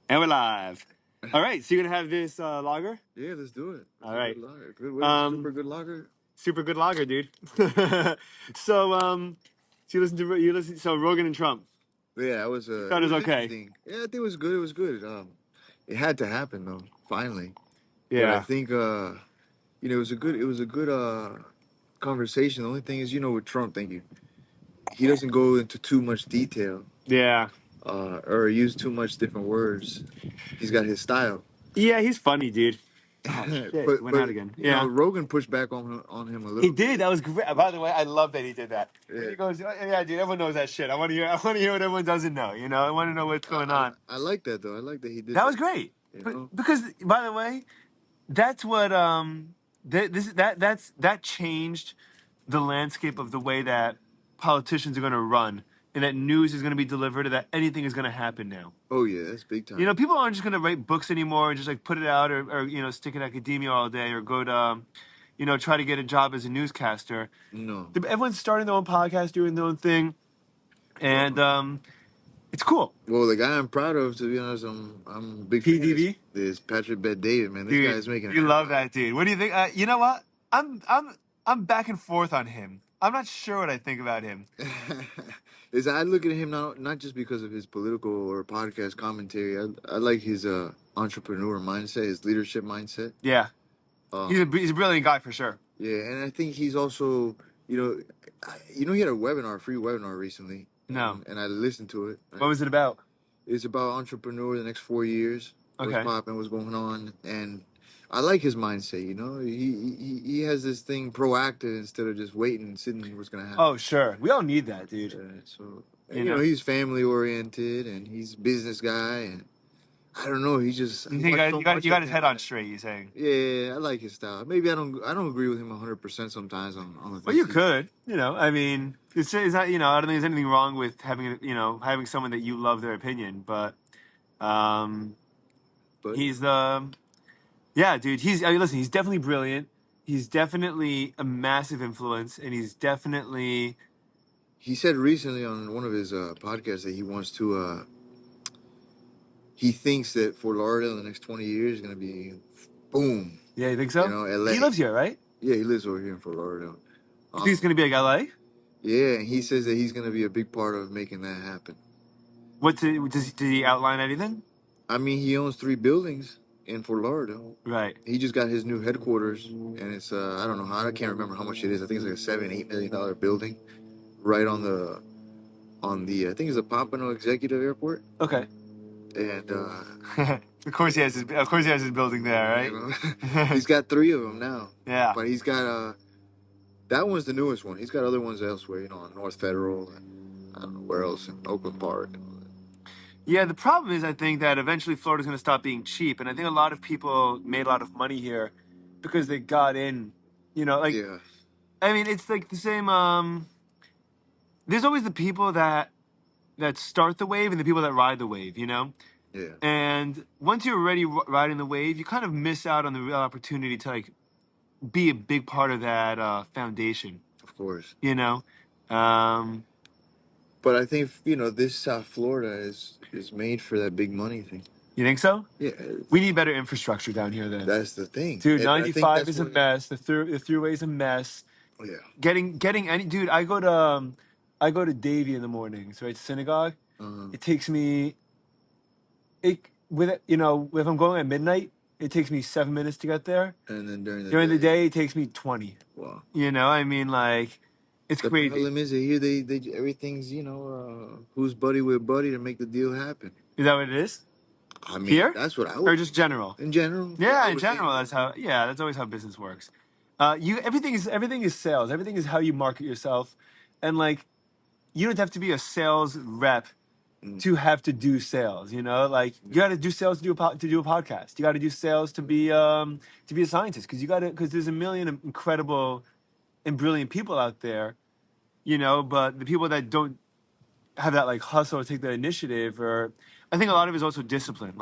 And we're live. All right, so you're gonna have this lager? Yeah, let's do it. All right. Good lager. Good, super good lager. Super good lager, dude. So you listen. So Rogan and Trump. Yeah, that was Thought it was okay. interesting. Yeah, I think it was good. It was good. It had to happen though, finally. But I Yeah. think it was a good conversation. The only thing is, with Trump, thank you. He doesn't go into too much detail, Yeah. or use too much different words. He's got his style. Yeah, he's funny, dude. Oh shit, it went but out again. Yeah. Rogan pushed back on him a He little bit. did. That was great. By the way, I love that he did that. Yeah. He goes, "Yeah, dude. Everyone knows that shit. I want to hear. I want to hear what everyone doesn't know. You know, I want to know what's going on." I like that though. I like that he did That was great. You know? Because, by the way, that's what that changed the landscape of the way that politicians are going to run, and that news is going to be delivered, and that anything is going to happen now. Oh yeah, that's big time. You know, people aren't just going to write books anymore and just like put it out, or stick in academia all day, or go to try to get a job as a newscaster. No. Everyone's starting their own podcast, doing their own thing, and it's cool. Well, the guy I'm proud of, to be honest, I'm a big fan of PDB? this Patrick Bet David, man. This Dude, guy's making it you love happen. that dude. What do you think? You know what? I'm back and forth on him. I'm not sure what I think about him. Is I look at him not just because of his political or podcast commentary. I like his entrepreneur mindset, his leadership mindset. Yeah, Um, he's a brilliant guy for sure. yeah, and I think he's also, he had a free webinar recently. No. And I listened to it. What was it about? It's about entrepreneur the next 4 years. Okay. What's popping, what's going on, and I like his mindset. He has this thing proactive instead of just waiting and sitting what's gonna happen. Oh sure, we all need that, dude. So You know? he's family oriented and he's a business guy, and I don't know. He's just You got his head on straight. You saying? Yeah, I like his style. Maybe I don't agree with him 100% sometimes on the things. Well, you could. I mean, it's not. I don't think there's anything wrong with having having someone that you love their opinion, but he's yeah, dude. Listen. He's definitely brilliant. He's definitely a massive influence, and he's definitely. He said recently on one of his podcasts that he wants to. He thinks that Fort Lauderdale in the next 20 years is gonna be, boom. Yeah, you think so? LA. He lives here, right? Yeah, he lives over here in Fort Lauderdale. You think it's gonna be like LA? Yeah, and he says that he's gonna be a big part of making that happen. Did he outline anything? I mean, he owns 3 buildings in Fort Lauderdale. Right. He just got his new headquarters, and it's I don't know I can't remember how much it is. I think it's like a $7-8 million building, right on the I think it's the Pompano Executive Airport. Okay. And of course he has his building there, right? He's got 3 of them now. Yeah. But he's got that one's the newest one. He's got other ones elsewhere, on North Federal and I don't know where else, in Oakland Park. Yeah, the problem is I think that eventually Florida's going to stop being cheap, and I think a lot of people made a lot of money here because they got in, Yeah. I mean, it's like the same. There's always the people that start the wave and the people that ride the wave, Yeah. And once you're already riding the wave, you kind of miss out on the real opportunity to be a big part of that foundation. Of course. But I think this South Florida is made for that big money thing. You think so? Yeah. We need better infrastructure down here then. That's the thing. Dude, 95 is a mess. The throughway's a mess. Yeah. Getting any dude, I go to Davie in the mornings, right? Synagogue. It takes me if I'm going at midnight, it takes me 7 minutes to get there. And then during the day, it takes me 20. Wow. I mean, like, it's crazy. The problem is that here they everything's who's buddy with buddy to make the deal happen. Is that what it is? I mean, here? That's what I would. Or just general? In general. Yeah, in general, that's always how business works. Everything is sales. Everything is how you market yourself, and you don't have to be a sales rep to have to do sales. You got to do sales to do a podcast. You got to do sales to be a scientist because there's a million incredible and brilliant people out there, but the people that don't have that hustle or take that initiative, or I think a lot of it is also discipline.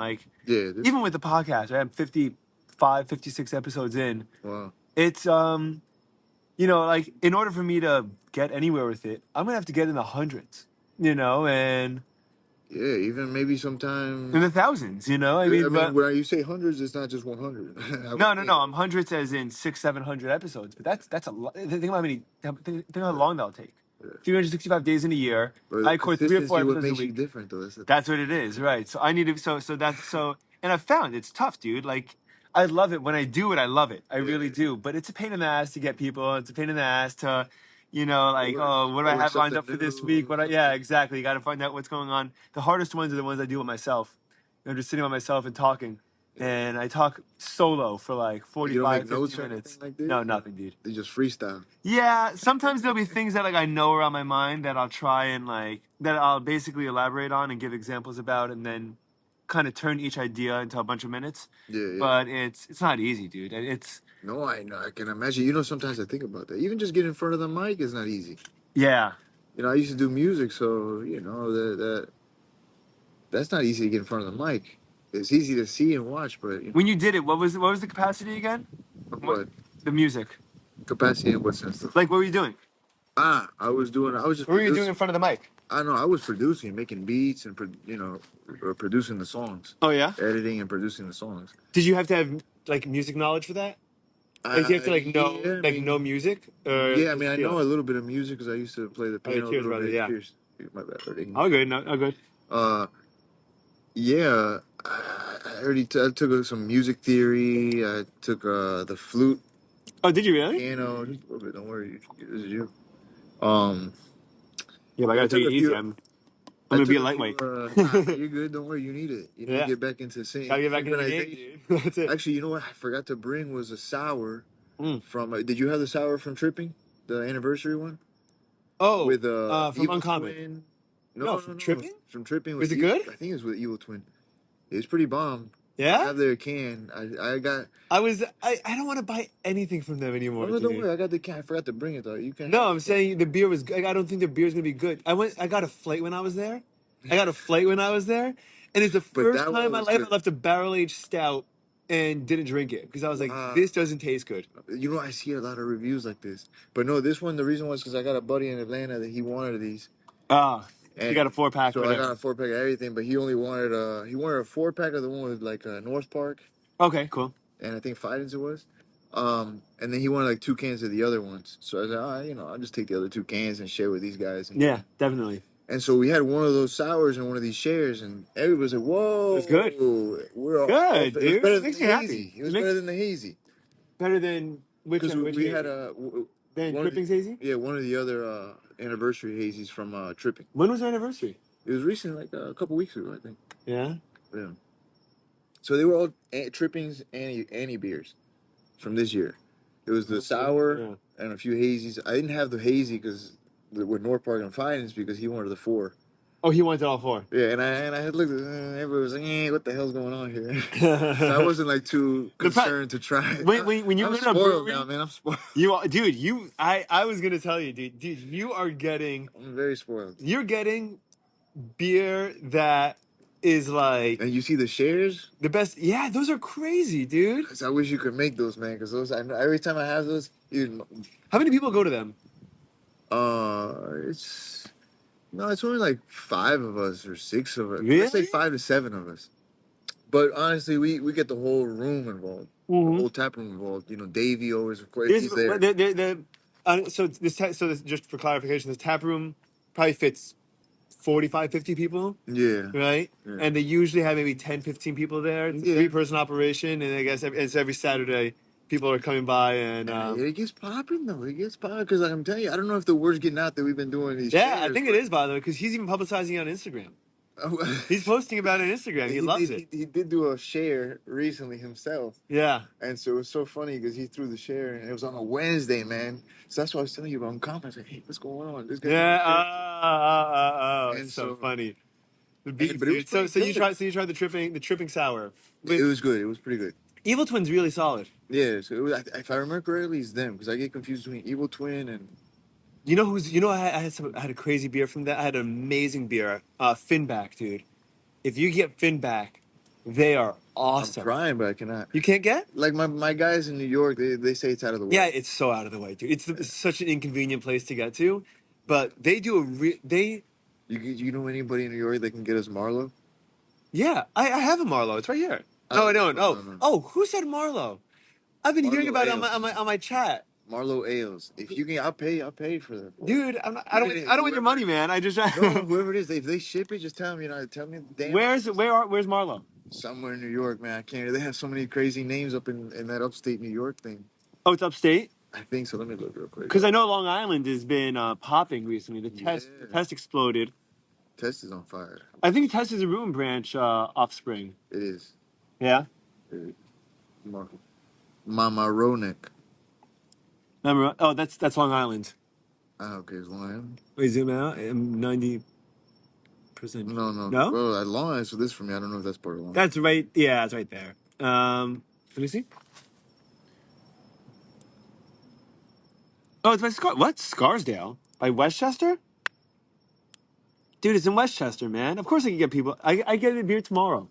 Even with the podcast, right? I'm 55, 56 episodes in. Wow. It's in order for me to get anywhere with it, I'm gonna have to get in the hundreds, and Yeah, even maybe in sometimes. the thousands. You know, I I mean, mean, but when you say hundreds, it's not just 100. I would no, think. I'm hundreds as in 600, 700 episodes. But that's a lot. Think about how many. Think how long that'll take. Yeah. 365 days in a year. I But record 3 or 4 consistency, what episodes a makes you week. different, though. That's the thing. That's what it is, right? So I need to. So that's so. And I've found it's tough, dude. Like I love it when I do it. I love it. I Yeah. really do. But it's a pain in the ass to get people. It's a pain in the ass to, like, Always, oh, what do I always have lined something up for this week? new. What? Something. Yeah, exactly. You got to find out what's going on. The hardest ones are the ones I do with myself. Just sitting by myself and talking. Yeah. And I talk solo for like You don't make 45, 50 notes or anything minutes. like this? No, nothing, dude. They just freestyle. Yeah, sometimes there'll be things that like I know are on my mind that I'll try and like that I'll basically elaborate on and give examples about and then kind of turn each idea into a bunch of minutes. Yeah, yeah. But it's not easy, dude. It's No, I know. I can imagine. You know, sometimes I think about that. Even just getting in front of the mic is not easy. yeah. You know, I used to do music, so you know that's not easy to get in front of the mic. It's easy to see and watch, but When you did it, what was the capacity again? What what the music? capacity in what sense? Like what were you doing? I was just What were you doing in producing. front of the mic? I know I was producing, making beats, and producing the songs, Oh yeah. editing and producing the songs. Did you have to have like music knowledge for that? Like do you have to Yeah, I know mean, music or yeah, I mean, just I know feel? a little bit of music because I used to play the Oh, yeah, piano a cheers, little brother. bit. Yeah. Cheers. My bad, buddy. Oh good. No, oh good. Uh, yeah, I already I took some music theory. I took the flute, Oh, did you really? piano, just a little bit. Don't worry, this is you. Um, Yeah, but I I gotta take took it a easy. few. I'm I gonna be took a a few. lightweight. Nah, you're good. Don't worry. You need it. You need to Yeah, get back into gotta get back into the game, synchronization. dude. That's it. Actually, you know what I forgot to bring was a sour Mm. from. Did you have the sour from Tripping, the anniversary one Oh, with from Evil Uncommon. Twin? No, No, no, from no. Tripping. From Tripping with Was it good? I think it's with Evil Twin. It was pretty bomb. I Yeah. have their can. I got. I don't want to buy anything from them No, anymore, no, don't dude. worry. I got the can. I forgot to bring it though. You can have No, the I'm can. saying the beer was. I don't think the beer's gonna be good. I got a flight when I was there. I got a flight when I was there, and it's the But first that time one in my was life I good. left a barrel aged stout and didn't drink it because I was like, Wow. this doesn't taste good. You know, I see a lot of reviews like this. But no, this one, the reason was because I got a buddy in Atlanta that he wanted these. Oh, you And got a 4 pack or so I got whatever. a 4 pack of everything, but he wanted a 4 pack of the one with like North Park Okay, cool. and I think Fidens it was. And then he wanted like 2 cans of the other ones. So I was like, all right, I'll just take the other 2 cans and share with these guys. Yeah, definitely. And so we had one of those sours in one of these shares, and everybody was like, It was good. whoa, we're all, Good, it was dude. better It than makes the me happy. hazy. It It was better makes than the hazy. better than Because which we had hazy? Than one of the, Tripping's hazy? yeah, one of the other anniversary hazies from Tripping. When was our anniversary? It was recent, like a couple weeks ago, I think. Yeah. Yeah. So they were all Tripping's Annie beers from this year. It was the sour Yeah. and a few hazies. I didn't have the hazy because with North Park and Finance because he wanted the 4. Oh, he wanted all 4. Yeah, and I had looked at everybody was like, what the hell's going on here? So I wasn't like too The fact concerned to try it. when you I'm go to a spoiled brewery, now, man. I'm spoiled. dude, I was gonna tell you, dude, you are getting, I'm very spoiled. you're getting beer that is like And you see the shares? the best. Yeah, those are crazy, dude. 'Cause I wish you could make those, man. Because those, I know every time I have those, How many people go to them? it's no, it's only like 5 of us or 6 of us. Let's say Really? 5 to 7 of us. But honestly, we get the whole room involved, the Mm-hmm. whole tap room involved. Davey always, of course, There's he's there. so this just for clarification, this tap room probably fits 45, 50 people, Yeah, right? yeah, And they usually have maybe 10, 15 people there. It's a yeah. 3-person operation, and I guess it's every Saturday. People are coming by, and And it gets popping though. It gets popping because, like I'm telling you, I don't know if the word's getting out that we've been doing these yeah, I shares, think it but is, by the way, because he's even publicizing it on Instagram. oh, He's posting about it on Instagram. He loves it. he did do a share recently himself, Yeah. and so it was so funny because he threw the share and it was on a Wednesday, man. So that's why I was telling you about comments. Like, hey, what's going on? This guy did Yeah. a share, It's and so so funny. The beats, but it was dude. So pretty so you good. tried the tripping sour It with was good. It was pretty good. Evil Twin's really solid. Yeah, so it was. If I remember correctly, it's them because I get confused between Evil Twin and I had a crazy beer from that. I had an amazing beer, Finback, dude. If you get Finback, they are I'm awesome. trying, but I cannot. You can't get? Like my guys in New York, they say it's out of the Yeah, way. it's so out of the way, dude. It's such an inconvenient place to get to, but they do You know anybody in New York that can get us Marlowe? Yeah, I have a Marlowe. It's right here. No, I No, don't. no, Oh, no, no. oh, who said Marlowe? I've been hearing Marlowe about it Ales. on my chat. Marlowe Ales. If you can, I'll pay for them. Dude, I don't want your money, man. I just No, whoever it is, if they ship it, just tell me. Tell me the damn where's Marlowe? somewhere in New York, man. I can't. They have so many crazy names up in that upstate New York thing. Oh, it's upstate. I think so. Let me look real quick. Because I know Long Island has been popping recently. The Yeah, test exploded. Test is on fire. I think Test is a Root and Branch offspring. It is. Yeah. It is. Mama Ronek. Remember? Oh, that's Long Island. Ah, okay, it's Long Island. Wait, zoom out. I'm 90%. No, no. No, Well, at Long Island, so this for me. I don't know if that's part of Long Island. that's right. Yeah, that's right there. Let me see. Oh, it's by what? Scarsdale by Westchester. Dude, it's in Westchester, man. Of course I can get people. I get a beer tomorrow.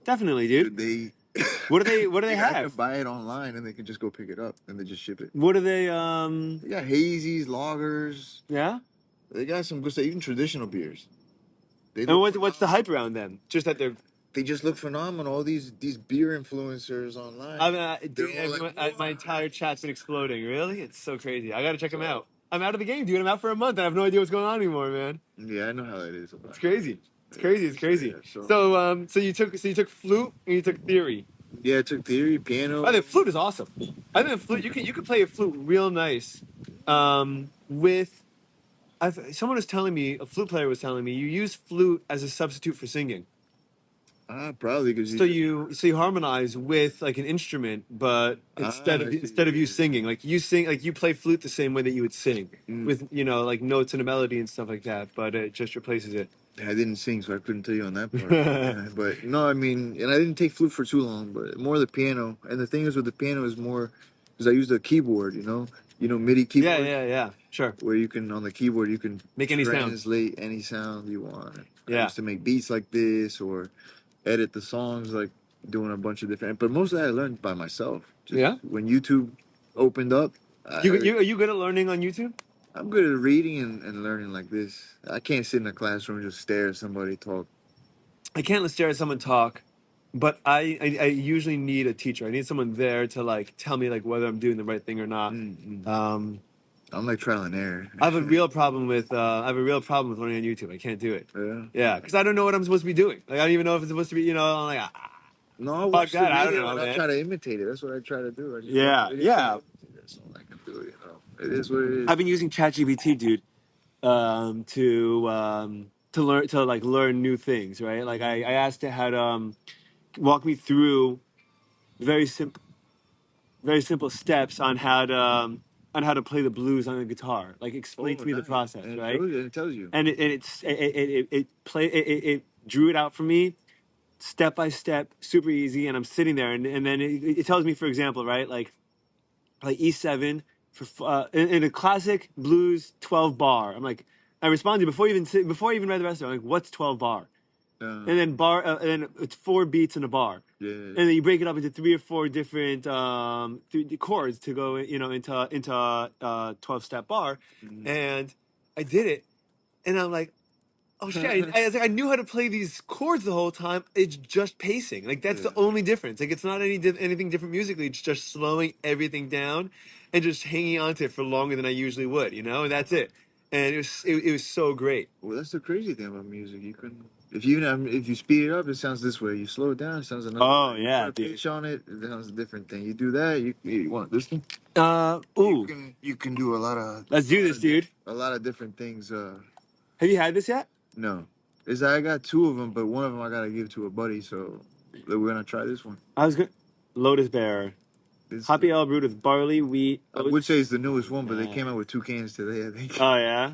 Definitely, dude. They What do they I can have? buy it online and they can just go pick it up and they just ship it. What do they They got hazies, lagers. yeah? They got some good stuff, even traditional beers. They And look what's the hype around them? Just that they're they just look phenomenal. All these beer influencers online. They're all like, my entire chat's been exploding. Really? It's so crazy. I gotta check them out. I'm out of the game, dude. I'm out for a month. I have no idea what's going on anymore, man. yeah, I know how it is. It's crazy. It's crazy. It's crazy. Yeah, So you took flute and you took theory. yeah, I took theory, piano. I think flute is awesome. I think flute you can play a flute real nice. With someone was telling me, a flute player was telling me, you use flute as a substitute for singing. Probably because So you harmonize with like an instrument, but instead of you singing, like you sing, like you play flute the same way that you would sing with like notes and a melody and stuff like that, but it just replaces it. I didn't sing, so I couldn't tell you on that part. Yeah, but no, I mean, and I didn't take flute for too long, but more the piano. And the thing is with the piano is more because I used a keyboard, MIDI Yeah, keyboard. sure. Where you can on the keyboard you can Make any sound. translate any sound you want. I Yeah. used to make beats like this or edit the songs like doing a bunch of different. But most of that I learned by myself. Yeah? When YouTube opened up, Are you good at learning on YouTube? I'm good at reading and learning like this. I can't sit in a classroom and just stare at somebody talk. I can't stare at someone talk, but I usually need a teacher. I need someone there to like tell me like whether I'm doing the right thing or not. I'm like trial and error. I have a real problem with learning on YouTube. I can't do it. Yeah. Yeah, because I don't know what I'm supposed to be doing. Like I don't even know if it's supposed to be. I'm like, No, I watch the that, I don't video know, and I man. try to imitate it. That's what I try to do. Yeah. That's all I can do. It is what it is. I've been using ChatGPT, dude, to learn new things. Right? Like I asked it how to walk me through very simple steps on how to play the blues on the guitar. Like explain to me the process, and right? It tells you. And it drew it out for me step by step, super easy. And I'm sitting there, and then it tells me, for example, right, like E7 for in a classic blues 12 bar. I'm like, I responded before I even read the rest of it. I'm like, what's 12 bar? And then and then it's 4 beats in a bar. Yeah. And then you break it up into 3 or 4 different chords to go, into a 12-step bar. And I did it, and I'm like, oh shit! I knew how to play these chords the whole time. It's just pacing. Like that's the only difference. Like it's not anything different musically. It's just slowing everything down and just hanging on to it for longer than I usually would. And that's it. And it was so great. Well, that's the crazy thing about music. You can if you speed it up, it sounds this way. You slow it down, it sounds another. Oh way. yeah, You put a dude. pitch on it, it sounds a different thing. You do that, you want this thing? Ooh. You can do a lot of. Let's do this, dude. A lot of different things. Have you had this yet? No, I got 2 of them, but one of them I gotta give to a buddy. So we're gonna try this one. I was good. Lotus Bear. Hoppy ale brewed with barley, wheat. I would say it's the newest one, but they came out with 2 cans today, I think. Oh yeah,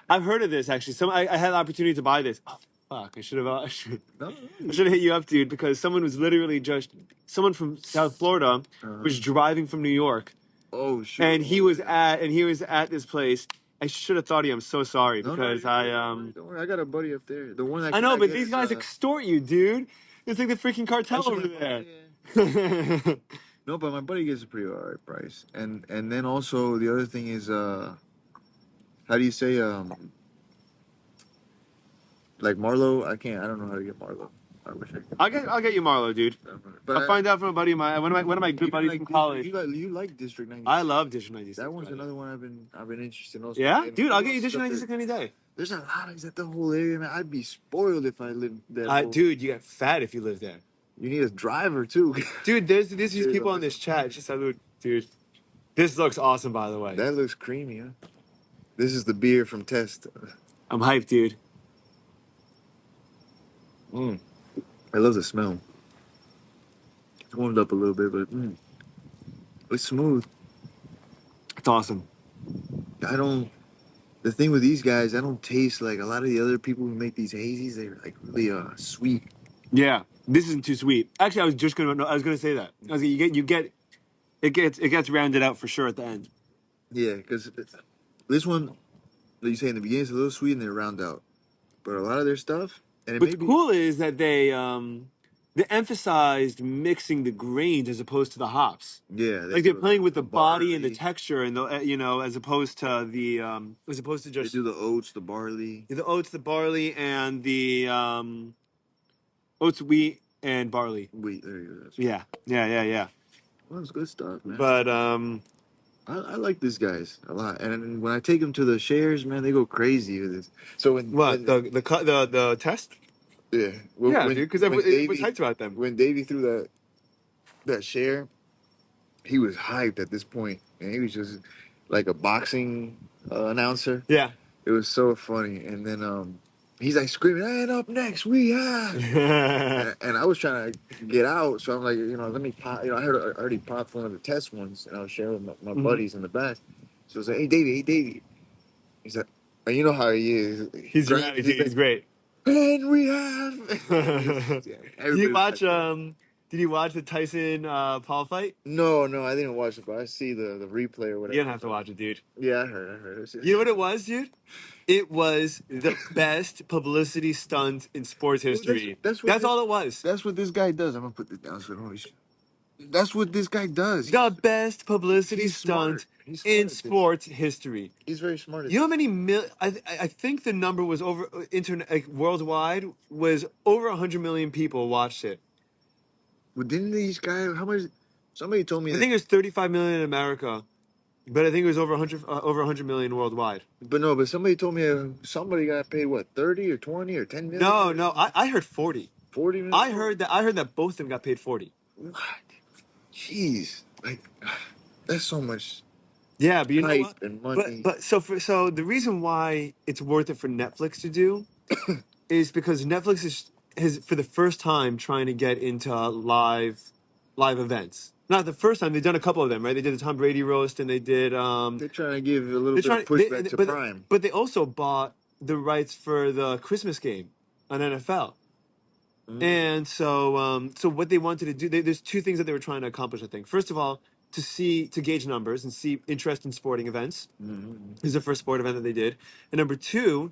I've heard of this actually. I had the opportunity to buy this. Oh fuck! I should have hit you up, dude, because someone from South Florida was driving from New York. Oh sure. And he was at this place. I should have thought of you. I'm so sorry because Don't worry, I got a buddy up there. The one that I know, but these guys extort you, dude. It's like the freaking cartel over there. No, but my buddy gets a pretty alright price, and then also the other thing is how do you say Like Marlo, I can't. I don't know how to get Marlo. I wish I could. I'll get you Marlo, dude. But I'll find out from a buddy of mine. One of my good even buddies like from college. you like District 96. I love District 96. That one's buddy. another one I've been interested in also. Yeah, And dude, I'll all get you the District stuff 96 any day. there's a lot of that the whole area, man. I'd be spoiled if I lived that whole. Dude, you get fat if you live there. You need a driver too. Dude, there's these Dude, people on this chat. Just salute, dude. This looks awesome, by the way. That looks creamy, huh? This is the beer from Test. I'm hyped, dude. I love the smell. It's warmed up a little bit, but it's smooth. It's awesome. I don't. The thing with these guys, I don't taste like a lot of the other people who make these hazies. They're like really sweet. Yeah, this isn't too sweet. Actually, I was gonna say that. It gets rounded out for sure at the end. Yeah, because this one, like you say in the beginning, it's a little sweet and they round out. But a lot of their stuff, and it What's may be. cool is that they emphasized mixing the grains as opposed to the hops. Yeah, Like they're do playing with the body and the barley. texture and the as opposed to They just do the oats, the barley. the oats, the barley, and the oats, wheat, and barley. Wheat, there you go. That's Yeah. well, it's good stuff, man. But I like these guys a lot, and when I take them to the shares, man, they go crazy with this. So what the test? yeah, Yeah, dude, because everyone's hyped about them. when Davey threw that share, he was hyped at this point, and he was just like a boxing announcer. Yeah. It was so funny, and then he's like screaming, "And up next, we have." And I was trying to get out, so I'm like, let me pop. I already popped one of the test ones, and I was sharing with my buddies in the back. So I was like, hey, Davey. He's like, and you know how he is. He's dramatic, dude. He's great. And we have. Did you watch Did you watch the Tyson Paul fight? No, I didn't watch it, but I see the replay or whatever. You don't have to watch it, dude. Yeah, I heard. You know what it was, dude? It was the best publicity stunt in sports history. That's all it was. That's what this guy does. I'm gonna put this down so I don't waste. That's what this guy does. The best publicity stunt in sports history. He's very smart. You know how many I think the number was over internet, like worldwide, was over 100 million people watched it. Well, didn't these guys? How much? Somebody told me. I think it was 35 million in America, but I think it was over 100 million worldwide. But somebody told me somebody got paid what 30 or 20 or 10 million. No, I heard 40. 40 million. I heard that both of them got paid 40. What? Jeez, like that's so much. Yeah, but you know what? And money. But so the reason why it's worth it for Netflix to do is because Netflix is for the first time trying to get into live events. Not the first time, they've done a couple of them, right? They did the Tom Brady roast and they did they're trying to give a little bit of pushback to Prime. But they also bought the rights for the Christmas game on NFL. And so what they wanted to do, there's two things that they were trying to accomplish, I think. First of all, to gauge numbers and see interest in sporting events. This is the first sport event that they did. And number two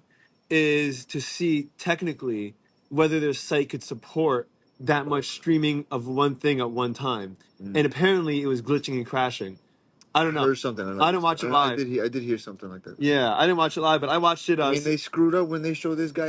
is to see technically whether their site could support that much streaming of one thing at one time. And apparently it was glitching and crashing. I don't know. Heard something like I didn't watch it live. I did hear something like that. Yeah, I didn't watch it live, but I watched it. I mean, they screwed up when they showed this guy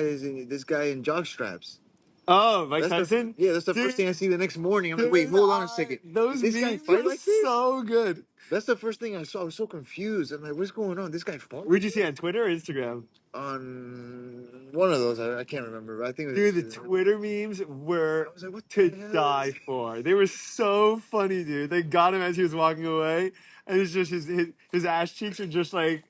in jock straps. Oh, Mike Tyson? That's the first thing I see the next morning. I'm like, wait, hold on a second. Those this guy fight like this? So good. That's the first thing I saw. I was so confused. I'm like, what's going on? This guy fought? Where'd you see it, on Twitter or Instagram? On one of those. I can't remember. I think Dude, the Twitter memes were to die for. They were so funny, dude. They got him as he was walking away, and it's just his ass cheeks are just like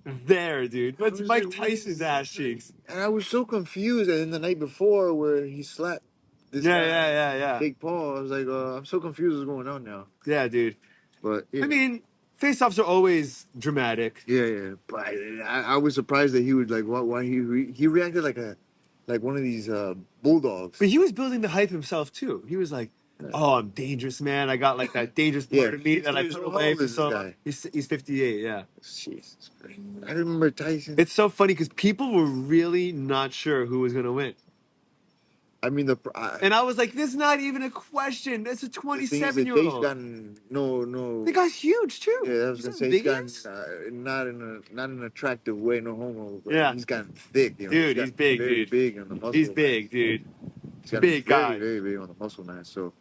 there, dude. But it's Mike Tyson's ass cheeks. And I was so confused. And then the night before, where he slapped this guy, Big Paul, I was like, I'm so confused what's going on now. Yeah, dude. But I mean, face-offs are always dramatic. Yeah. But I was surprised that he would why he reacted like one of these bulldogs. But he was building the hype himself too. He was like, "Oh, I'm dangerous, man. I got like that dangerous part of me that I put away for so long." He's 58. Yeah. Jesus Christ. I remember Tyson. It's so funny because people were really not sure who was gonna win. I mean, And I was like, this is not even a question. That's a the thing is 27 that year Jake's old. gotten no. The guy's huge too. Yeah, I was You gonna saw how say he's big he gotten is? not in an attractive way, no homo, but Yeah. he's gotten thick. You know, he's Dude, he's gotten big, very dude. big on the muscle. He's mass. big, dude. He's gotten Big very guy. very big on the muscle mass. So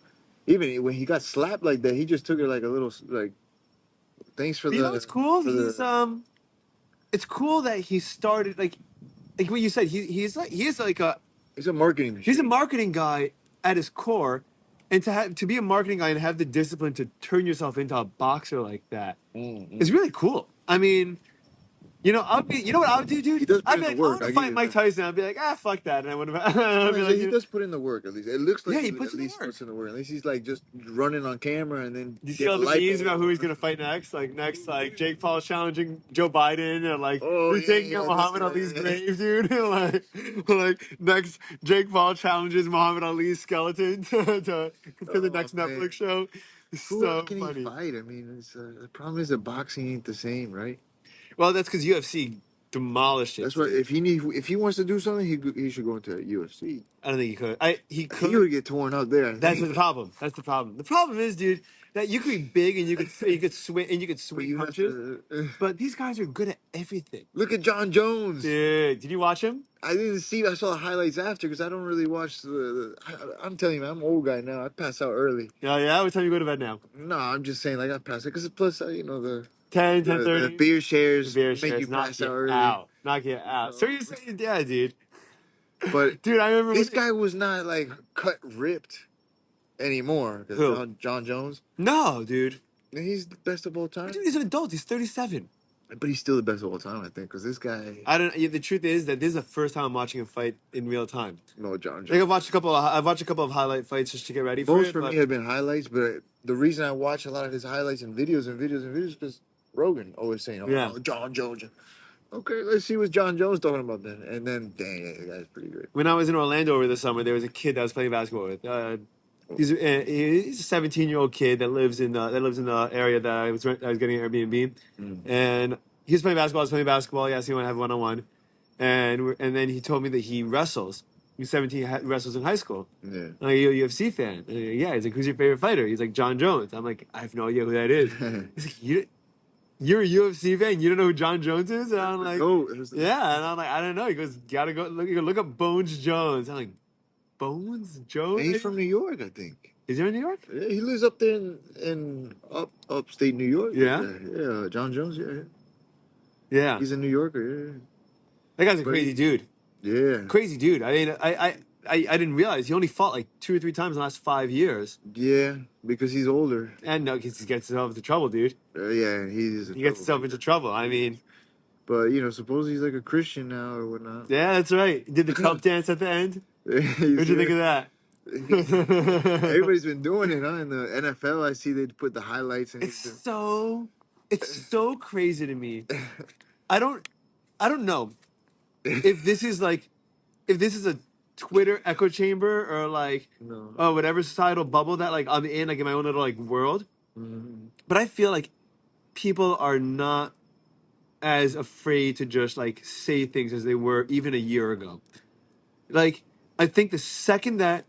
even when he got slapped like that, he just took it like a little like. Thanks for But you know what's cool? It's cool that he started like what you said. He's a marketing He's a machine. marketing guy at his core, and to be a marketing guy and have the discipline to turn yourself into a boxer like that is really cool. I mean, you know what I would do, dude? He does put I'd in be the like, I work. want to I give fight you Mike that. Tyson. I'd be like, fuck that, and I would have. No, I'd be like, he does put in the work. At least it looks like yeah, he puts at in the least work. puts in the work. At least he's like just running on camera and then Do you see get all a the memes lipo. about who he's gonna fight next? Like next, like Jake Paul's challenging Joe Biden, or like Oh he's taking out this Muhammad guy. Ali's grave, dude. like next, Jake Paul challenges Muhammad Ali's skeleton for the Oh next man, Netflix show. It's who else so can he funny. fight? I mean, the problem is that boxing ain't the same, right? Well, that's because UFC demolished it, That's what dude. if he wants to do something, he should go into UFC. I don't think he could. He He could. would get torn up there. I That's think. the problem. That's the problem. The problem is, dude, that you could be big and you could swing and you could But swing you have punches, to but these guys are good at everything. look at John Jones. Dude, did you watch him? I didn't see. I saw the highlights after because I don't really watch I'm telling you, man, I'm an old guy now. I pass out early. Oh yeah, what time you go to bed now? No, I'm just saying, like I pass out because plus, the 10, the 10:30. beer The shares beer make shares you knock pass you out early. out. Knock you out. So So, you're saying, yeah, dude. but Dude, I remember this guy was not like cut ripped anymore because who? John Jones. No, dude. He's the best of all But time. dude, he's an adult. He's 37. But he's still the best of all time, I think, because this guy, I don't. Yeah, the truth is that this is the first time I'm watching him fight in real time. no John Like Jones. I've watched a couple of highlight fights just to get ready for Most it. for me But have been highlights, but the reason I watch a lot of his highlights and videos is because Rogan always saying, "Oh yeah, no, John Jones." Okay, let's see what John Jones talking about then. And then, dang, the guy's pretty good. when I was in Orlando over the summer, there was a kid that I was playing basketball with. He's a 17-year-old kid that lives in the area that I was getting an Airbnb, Mm. and he was playing basketball. I was playing basketball. He asked me to have one-on-one, and then he told me that he wrestles. He's 17, wrestles in high school. Yeah. I'm like, you're a UFC fan? And yeah. He's like, who's your favorite fighter? He's like, John Jones. I'm like, I have no idea who that is. He's like, you're a UFC fan? You don't know who John Jones is? And I'm like, yeah. And I'm like, I don't know. He goes, gotta go look up Bones Jones. I'm like, Bones Jones? And he's from New York, I think. Is he in New York? Yeah, he lives up there in upstate New York. Yeah? Yeah, John Jones. Yeah, Yeah. he's a New Yorker. That guy's a But crazy dude. Yeah, Crazy dude. I mean, I didn't realize he only fought like 2 or 3 times in the last 5 years. yeah, because he's older. And no, he gets himself into trouble, dude. Yeah, he's He gets himself into trouble. I mean, But suppose he's like a Christian now or whatnot. yeah, that's right. Did the Trump dance at the end? What'd you think of that? Everybody's been doing it, huh? In the NFL, I see they put the highlights and It's so crazy to me. I don't know if this is a Twitter echo chamber or like no. whatever societal bubble that like I'm in, like in my own little like world. Mhm. But I feel like people are not as afraid to just like say things as they were even a year ago. Like I think the second that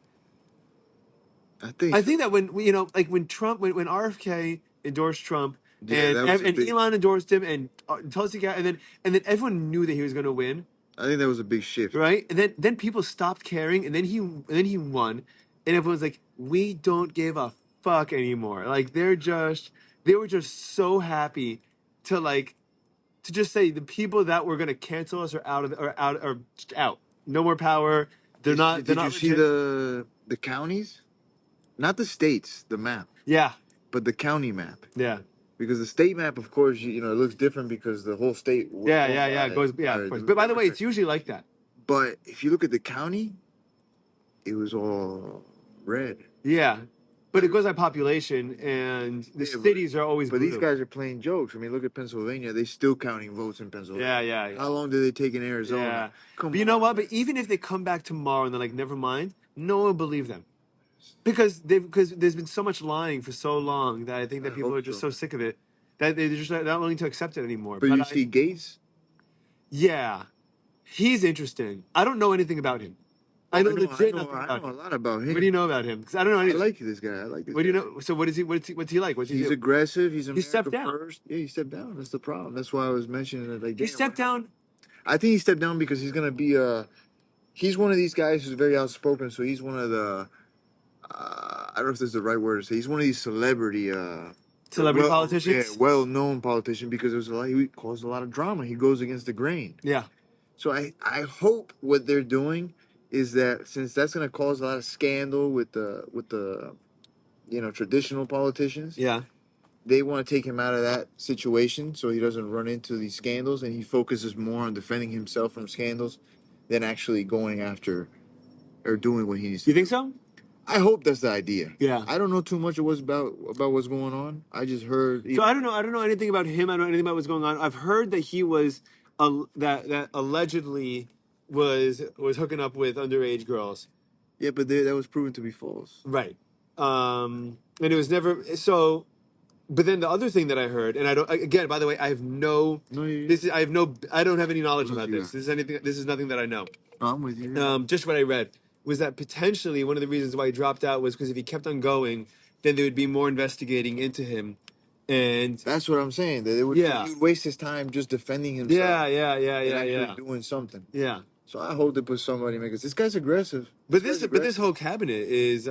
I think that when like when Trump when RFK endorsed Trump yeah, that was a and big. Elon endorsed him and Tulsi Gabbard and then everyone knew that he was going to win, I think that was a big shift. right? And then people stopped caring and then he won and everyone's like, we don't give a fuck anymore. Like they were just so happy to just say the people that were going to cancel us are out. No more power. They're not Did you see legit. the counties? Not the states, the map, Yeah. but the county map. Yeah. Because the state map, of course, it looks different because the whole state. Was Yeah, owned yeah. by- It goes, yeah, by of course. But by the way, it's Democrats. usually like that. But if you look at the county, it was all red. Yeah. But it goes by population, and the Yeah, cities are always But blue. these guys are playing jokes. I mean, look at Pennsylvania. They still counting votes in Pennsylvania. Yeah. How long did they take in Arizona? Yeah. Come But you know on, what? man. But even if they come back tomorrow and they're like, never mind, no one will believe them. Because there's been so much lying for so long that I think that I people hope are just so. so sick of it that they're just not willing to accept it anymore. But you see Gates? Yeah. He's interesting. I don't know anything about him. I know legit nothing I about know a him. lot about him. What do you know about him? Because I don't know I anything. like this guy. I like this What do guy. you know? So what is he? What's he like? What's he He's do? aggressive. He's He stepped America down. first. Yeah, he stepped down. That's the problem. That's why I was mentioning it. Like, He damn, stepped down. I think he stepped down because he's gonna be he's one of these guys who's very outspoken. So he's one of the I don't know if this is the right word to say. He's one of these celebrity Celebrity politicians? well known politician because there's a lot. He caused a lot of drama. He goes against the grain. Yeah. So I hope what they're doing is that since that's gonna cause a lot of scandal with the traditional politicians. Yeah. They want to take him out of that situation so he doesn't run into these scandals and he focuses more on defending himself from scandals than actually going after or doing what he needs to You do. think so? I hope that's the idea. Yeah. I don't know too much of about what's going on. I just heard. So I don't know. I don't know anything about him. I don't know anything about what's going on. I've heard that he was that allegedly was hooking up with underage girls. Yeah, but that was proven to be false. Right. And it was never so. But then the other thing that I heard, and I don't. Again, by the way, I have no. I don't have any knowledge about this. This is nothing that I know. No, I'm with you. Just what I read was that potentially one of the reasons why he dropped out was because if he kept on going, then there would be more investigating into him, and that's what I'm saying. That he would waste his time just defending himself. Yeah. Doing something. Yeah. So I hope they put somebody because this guy's aggressive. But this whole cabinet is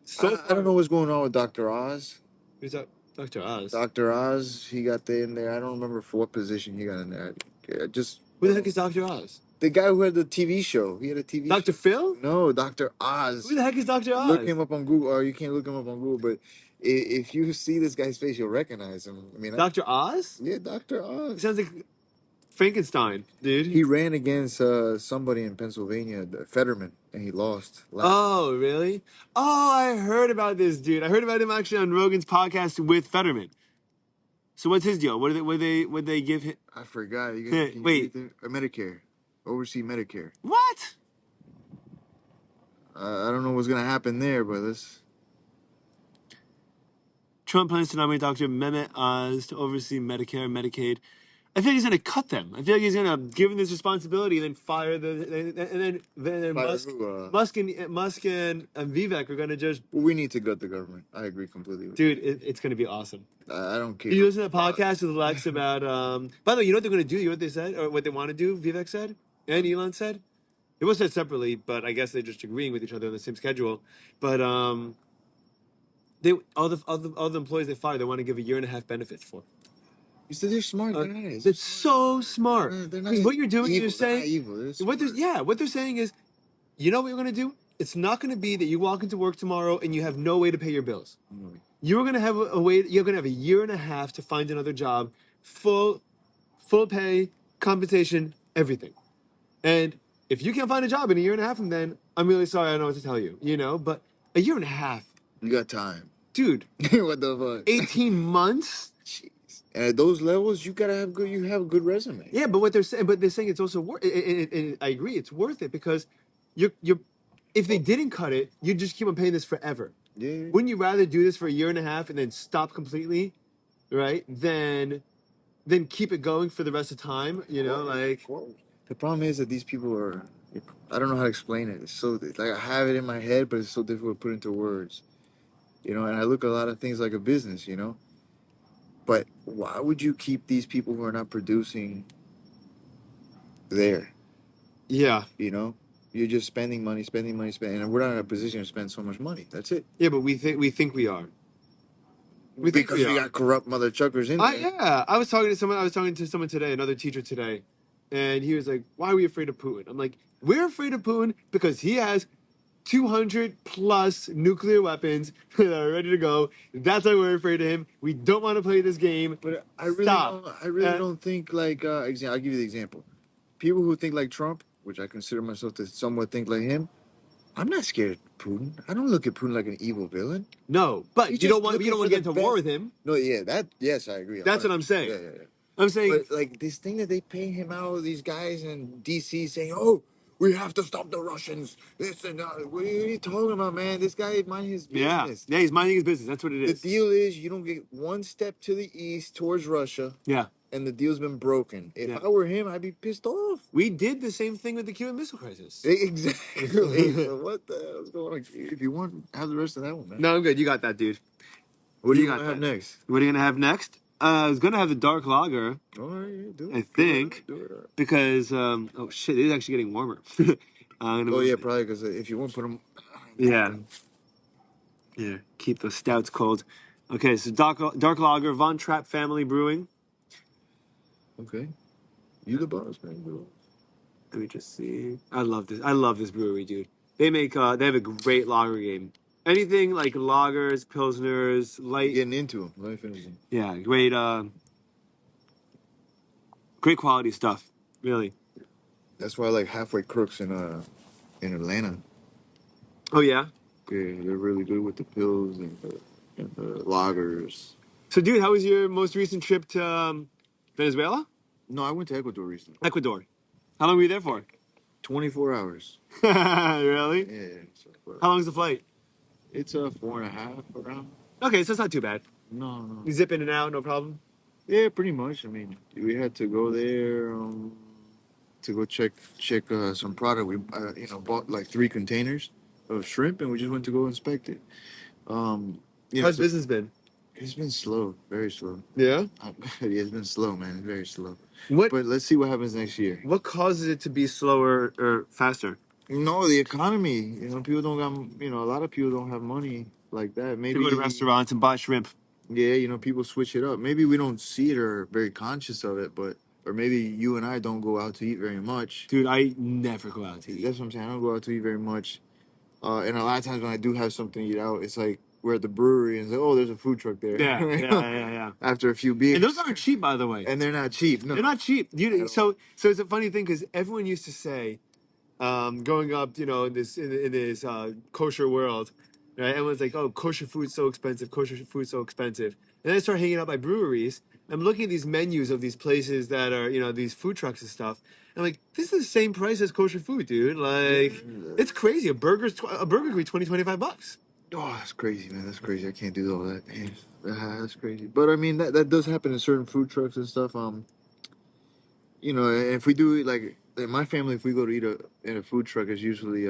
so. I don't know what's going on with Dr. Oz. Who's that? Dr. Oz. Dr. Oz, he got in there. I don't remember for what position he got in there. Who the heck is Dr. Oz? The guy who had the TV show. He had a TV Dr. show. Phil? No, Dr. Oz. Who the heck is Dr. Oz? Look him up on Google, or you can't look him up on Google, but if you see this guy's face, you'll recognize him. I mean, Dr. Oz? Yeah, Dr. Oz. He sounds like Frankenstein, dude. He ran against somebody in Pennsylvania, Fetterman, and he lost. Oh, really? Oh, I heard about this dude. I heard about him actually on Rogan's podcast with Fetterman. So what's his deal? What they give him? I forgot. Wait. Medicare. Oversee Medicare. What? I don't know what's going to happen there, but let's... Trump plans to nominate Dr. Mehmet Oz to oversee Medicare and Medicaid. I feel like he's going to cut them. I feel like he's going to give them this responsibility and then fire and then Musk and Vivek are going to just... Well, we need to gut the government. I agree completely with you. Dude, it's going to be awesome. I don't care. Did you listen to the podcast with Lex about... By the way, you know what they're going to do? You know what they said? Or what they want to do, Vivek said? And Elon said? It was said separately, but I guess they're just agreeing with each other on the same schedule. But all the employees they fire, they want to give a 1.5-year benefits for. You said they're smart guys. It's so smart. They're not what you're doing, evil. you're saying... What they're saying is, you know what you're going to do? It's not going to be that you walk into work tomorrow and you have no way to pay your bills. Mm-hmm. You're going to have a way. You're going to have 1.5 years to find another job, full pay, compensation, everything. And if you can't find a job in 1.5 years from then, I'm really sorry. I don't know what to tell you. But 1.5 years. You got time, dude. What the fuck? 18 months. Jeez. And at those levels, you gotta have good. You have a good resume. Yeah, but they're saying it's also worth. And I agree, it's worth it because you're. If they didn't cut it, you'd just keep on paying this forever. Yeah. Wouldn't you rather do this for 1.5 years and then stop completely, right? Than keep it going for the rest of time. The problem is that these people are. I don't know how to explain it. It's so I have it in my head, but it's so difficult to put into words. And I look at a lot of things like a business. But why would you keep these people who are not producing there? Yeah. You're just spending money, and we're not in a position to spend so much money. That's it. Yeah, but we think we are. Because we got corrupt mother chuckers in there. Yeah. I was talking to someone today, another teacher today, and he was like, "Why are we afraid of Putin?" I'm like, "We're afraid of Putin because he has 200 plus nuclear weapons that are ready to go. That's why we're afraid of him. We don't want to play this game." But I really don't think I'll give you the example. People who think like Trump, which I consider myself to somewhat think like him, I'm not scared of Putin. I don't look at Putin like an evil villain. No, but you don't want to get into war with him. No, yeah, yes, I agree. That's what I'm saying. Yeah. I'm saying, but this thing that they pay him out, these guys in D.C. saying, "Oh, we have to stop the Russians." This and that. What are you talking about, man? This guy is minding his business. Yeah, he's minding his business. That's what it is. The deal is you don't get one step to the east towards Russia. Yeah. and the deal's been broken. If Yeah. I were him, I'd be pissed off. We did the same thing with the Cuban Missile Crisis. Exactly. So what the hell's going on? If you want, have the rest of that one, man. No, I'm good. You got that, dude. What do you got want to have that. next? What are you gonna have next? I was gonna have the dark lager, All right, do it. I think, Do it. because oh shit, it is actually getting warmer. Oh yeah, probably because if you want to put them. Yeah. Yeah, keep those stouts cold. Okay, so dark lager, Von Trapp Family Brewing. Okay. You the boss, man. Bro. Let me just see. I love this. I love this brewery, dude. They have a great lager game. Anything like lagers, pilsners, You're light. getting into them. Let me finish them. Yeah, great quality stuff. Really. That's why I like Halfway Crooks in Atlanta. Oh yeah. Yeah, they're really good with the pills and the lagers. So, dude, how was your most recent trip to Venezuela? No, I went to Ecuador recently. Ecuador. How long were you there for? 24 hours. Really? Yeah. So, How long's the flight? it's a 4.5 around. Okay, so it's not too bad. No. You zip in and out, no problem. Yeah, pretty much. I mean, we had to go there to go check some product. We bought like 3 containers of shrimp, and we just went to go inspect it. How's So business been? it's been slow, very slow. Yeah. Yeah, it's been slow, man. Very slow. What But let's see what happens next year. What causes it to be slower or faster? No, the economy. People don't got. A lot of people don't have money like that. To go to Maybe. restaurants and buy shrimp. Yeah, people switch it up. Maybe we don't see it or are very conscious of it, or maybe you and I don't go out to eat very much. Dude, I never go out to eat. That's what I'm saying. I don't go out to eat very much. And a lot of times when I do have something to eat out, it's like we're at the brewery and it's like, oh, there's a food truck there. Yeah. After a few beers. And those aren't cheap, by the way. And they're not cheap. No. They're not cheap. So it's a funny thing because everyone used to say, growing up, in this kosher world, right? Everyone's like, "Oh, kosher food's so expensive. Kosher food's so expensive." And then I start hanging out by breweries. I'm looking at these menus of these places that are, these food trucks and stuff. And I'm like, this is the same price as kosher food, dude. Like, it's crazy. A burger could be $20-$25. Oh, that's crazy, man. That's crazy. I can't do all that. Man. That's crazy. But I mean, that does happen in certain food trucks and stuff. If we do like in my family, if we go to eat in a food truck, it's usually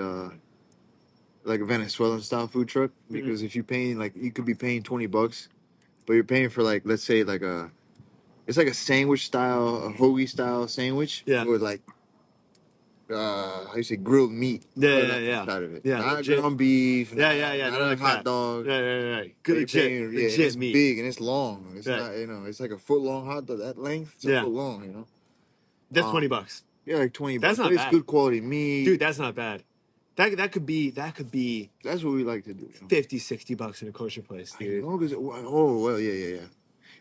like a Venezuelan style food truck because if you're paying like you could be paying $20, but you're paying for like let's say like it's like a sandwich style, a hoagie style sandwich, with like how you say grilled meat, Yeah. side of it, Yeah, not legit. ground beef, Yeah. not like hot dog, Right. Good, legit and it's meat. big and it's long. It's Right. not it's like a foot long hot dog. That length, it's a foot long. That's $20. Yeah, like $20. That's not but it's bad. good quality meat, Dude, that's not bad. That could be That's what we like to do. $50-$60 in a kosher place, dude. Yeah.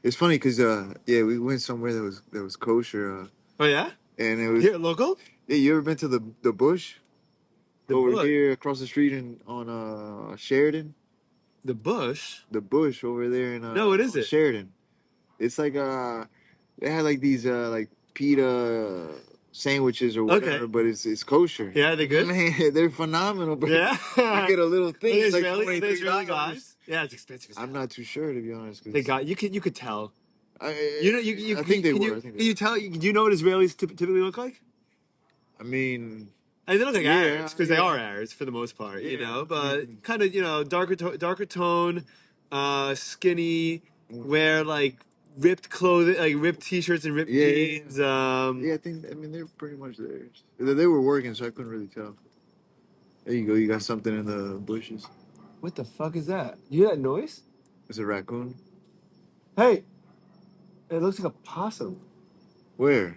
It's funny because we went somewhere that was kosher. Oh yeah? And it was Here, local? Yeah, you ever been to the Bush? The over Bush? here across the street on Sheridan? The Bush? The Bush over there in No, what is it? Sheridan. It's like they had like these like pita sandwiches or whatever, but it's kosher. Yeah, they good? Man, they're phenomenal. But Yeah. you get a little thing. It's like Israeli $23. guys? Yeah, it's expensive. I'm not too sure to be honest. They got you could tell. I think they were. Can you tell? Do you know what Israelis typically look like? I mean, they look like Arabs because they are Arabs for the most part, but kind of darker tone, skinny, wear like ripped clothing, like ripped t-shirts and ripped jeans. I mean they're pretty much there. They were working, so I couldn't really tell. There you go. You got something in the bushes. What the fuck is that? You hear that noise? It's a raccoon. Hey, it looks like a possum. Where?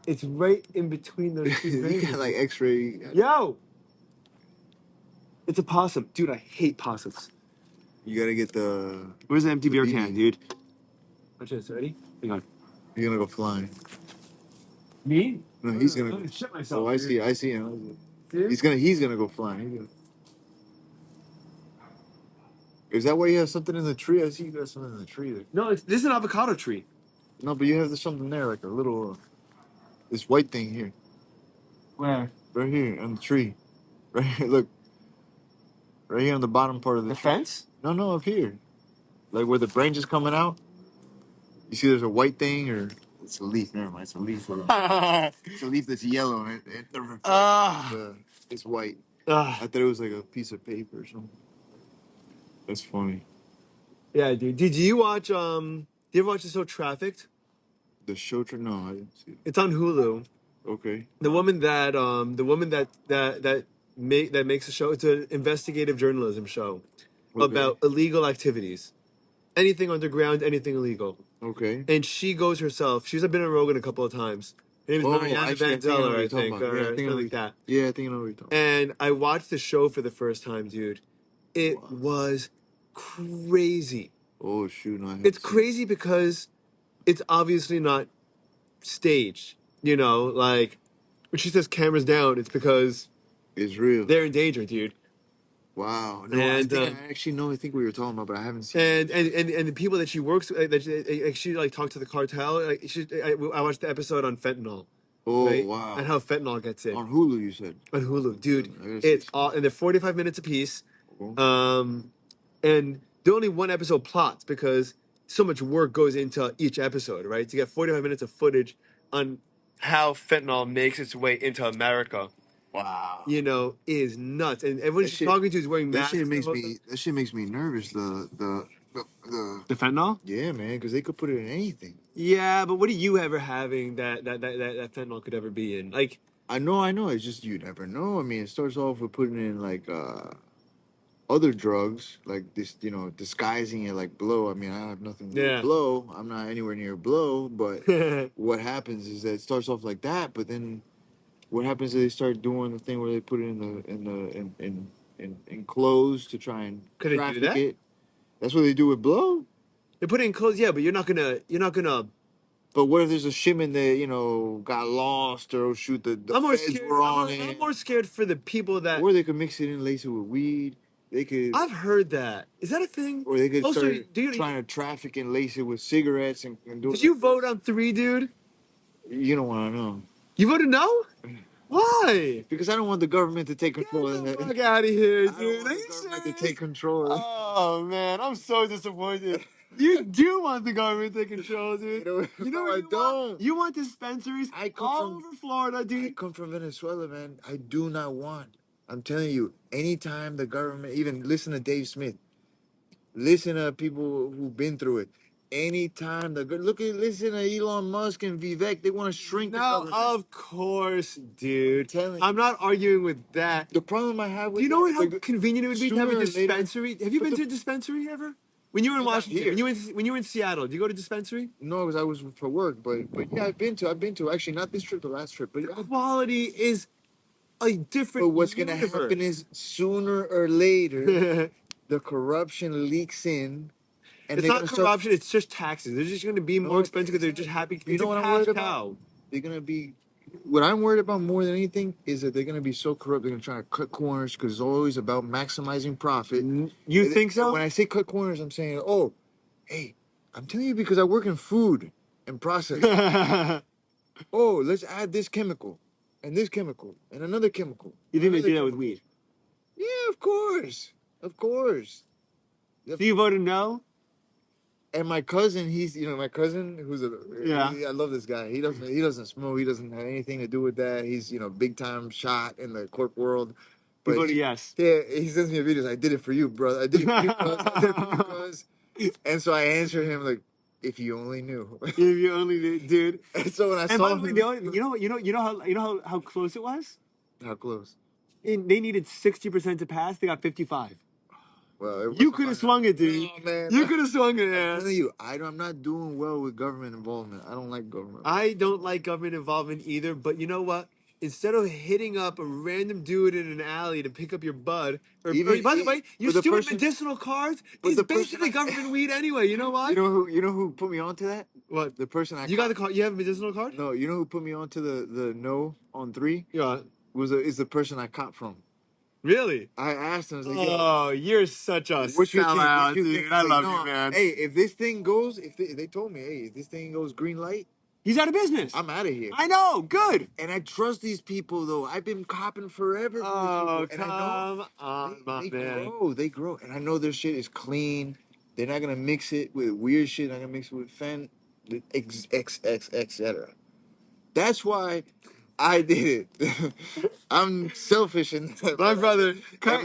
It's right in between those two You got like X-ray. Yo! It's a possum. Dude, I hate possums. You gotta get the... Where's the empty beer can, dude? Watch this, ready? Hang on. You're gonna go flying. Me? No, he's gonna... I'm gonna shit myself. Oh, I see him. He's gonna go flying. Is that why you have something in the tree? I see you got something in the tree there. No, this is an avocado tree. No, but you have something there, like a little... this white thing here. Where? Right here, on the tree. Right here, look. Right here on the bottom part of the tree. Fence? No, up here. Like where the branch is coming out. You see there's a white thing or... It's a leaf. Never mind. It's a leaf. It's a leaf that's yellow and the it's white. I thought it was like a piece of paper or something. That's funny. Yeah, dude. Did you watch did you ever watch the show Trafficked? The show. No, I didn't see it. It's on Hulu. Okay. The woman that makes the show, it's an investigative journalism show Okay. about illegal activities. Anything underground, anything illegal. Okay. And she goes herself. She's been on Rogan a couple of times. Her name is Mariana actually, Van I think I know what Zeller, you're I talking think, about. Yeah, I or think I know something like that. Yeah, I think I know what you're talking about. And I watched the show for the first time, dude. It was crazy. Oh shoot! No, I haven't It's seen it. crazy because it's obviously not staged. You know, like when she says cameras down, it's because It's real. they're in danger, dude. Wow. No, And I actually know. I think what you're talking about, but I haven't seen it. and the people that she works with, she like talked to the cartel. Like I watched the episode on fentanyl. Oh Right? wow. And how fentanyl gets in. On Hulu, you said. On Hulu, dude. I gotta see It's this. all, and they're 45 minutes apiece. Okay. And they're only one episode plots because so much work goes into each episode, right? To get 45 minutes of footage on how fentanyl makes its way into America, Wow. you know, is nuts. And everyone That she's shit- talking to is wearing That masks. shit makes me. That shit makes me nervous. The fentanyl? Yeah, man, because they could put it in anything. Yeah, but what are you ever having that fentanyl could ever be in? Like, I know. It's just you never know. I mean, it starts off with putting in like other drugs, like this, disguising it like blow. I mean, I have nothing to do Yeah. with blow. I'm not anywhere near blow, but what happens is that it starts off like that, but then what happens is they start doing the thing where they put it in clothes to try and Could they do traffic that? it. That's what they do with blow. they put it in clothes, yeah, but you're not gonna. But what if there's a shipment that got lost, or shoot, the I'm more feds scared. were on it, I'm more scared for the people that. or they could mix it in, lace it with weed. They could, I've heard that. Is that a thing? or they could Also, start do trying to traffic and lace it with cigarettes and do. Did you vote on 3, dude? You don't want to know. You voted no? Why? Because I don't want the government to take Get control of the that. fuck out of here, I don't dude. want Are the you government to serious? take control of Oh man, I'm so disappointed. You do want the government to take control, dude. You know No, what I you want? don't. You want dispensaries I come all from- over Florida, I dude. come from Venezuela, man. I do not want. I'm telling you, anytime the government, even listen to Dave Smith, listen to people who've been through it. Anytime listen to Elon Musk and Vivek, they want to shrink the No, government. of course, dude. telling I'm not arguing with that. The problem I have with Do you know how the- convenient it would be to have a sooner or later- dispensary? Have you but been the- to a dispensary ever? When you were in Not Washington, here. when you were in Seattle, did you go to a dispensary? No, because I was for work, but yeah, I've been to actually not this trip, the last trip, but Quality is a different. but what's gonna happen is sooner or later the corruption leaks in, and it's they're not gonna corruption. It's just taxes. They're just going to be more No, expensive because they're just happy. You It's know a what I'm cash worried cow. about? They're gonna be. What I'm worried about more than anything is that they're gonna be so corrupt. They're gonna try to cut corners because it's always about maximizing profit. You And think so? When I say cut corners, I'm saying, oh, hey, I'm telling you because I work in food and process. Oh, let's add this chemical, and this chemical, and another chemical. You think they another do that with chemical. weed? Yeah, of course, of course. So you voted no? And my cousin, my cousin who's Yeah. I love this guy. He doesn't smoke. He doesn't have anything to do with that. He's big time shot in the corp world. You voted yes. Yeah, he sends me a video. I did it for you, brother. I did it for you, cuz. I did it for you, cuz. And so I answered him like, if you only knew. If you only did, dude. And so when I And saw by the him, way, you know how close it was? how close? They needed 60% to pass. They got 55. Well, it You wasn't could my- have swung it, dude. No, man. You could have swung it. I'm Yeah. telling you, I'm not doing well with government involvement. I don't like government. I don't like government involvement either, but you know what? Instead of hitting up a random dude in an alley to pick up your bud, by the way, you're but the stealing person- medicinal cards. but It's the person basically I- government weed anyway. You know why? You know who put me onto that? What? The person I You got the card? You have a medicinal card? No, you know who put me onto the no on 3 Yeah. is the person I caught from. Really? I asked him, I was like, yo, Oh, you're such a what you think? sellout, What you dude. think? I He's love like, you, "No, man. Hey, if this thing goes, if they told me, hey, if this thing goes green light, He's out of business. I'm out of here. I know. Good. And I trust these people though. I've been copping forever. From Oh, these people, and I know come on, my they man. they grow, and I know their shit is clean. They're not gonna mix it with weird shit. They're not gonna mix it with fen. etc. That's why I did it. I'm selfish in that. My brother, And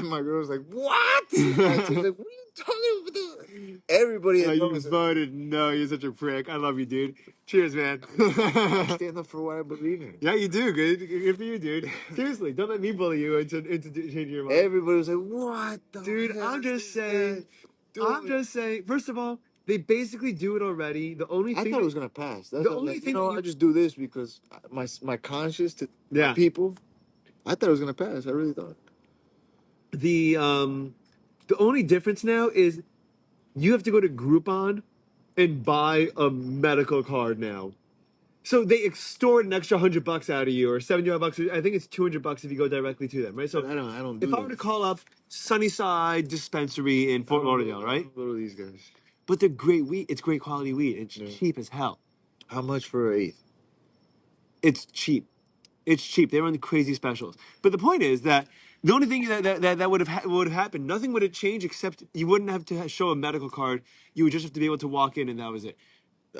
my girl's like, what? She's like, what are you talking about? Everybody that you knows it. voted no. You're such a prick. I love you, dude. Cheers, man. I stand up for what I believe in. Yeah, you do. Good for you, dude. Seriously, don't let me bully you into changing your mind. Everybody was like, what the Dude, hell I'm is just this saying. guy I'm doing? just saying. First of all, they basically do it already. The only I thing thought it was gonna pass. That's the what I'm only like, thing that I just do this because my conscience to my yeah people. I thought it was gonna pass. I really thought. the only difference now is you have to go to Groupon and buy a medical card now. So they extort an extra $100 out of you, or $75. I think it's $200 if you go directly to them, right? So But I don't if do I were that. to call up Sunnyside Dispensary in Fort Lauderdale, I right? don't go to these guys. But they're great weed. It's great quality weed. It's Yeah. cheap as hell. How much for an eighth? It's cheap. It's cheap. They run crazy specials. But the point is that the only thing that would have happened, nothing would have changed except you wouldn't have to show a medical card. You would just have to be able to walk in, and that was it.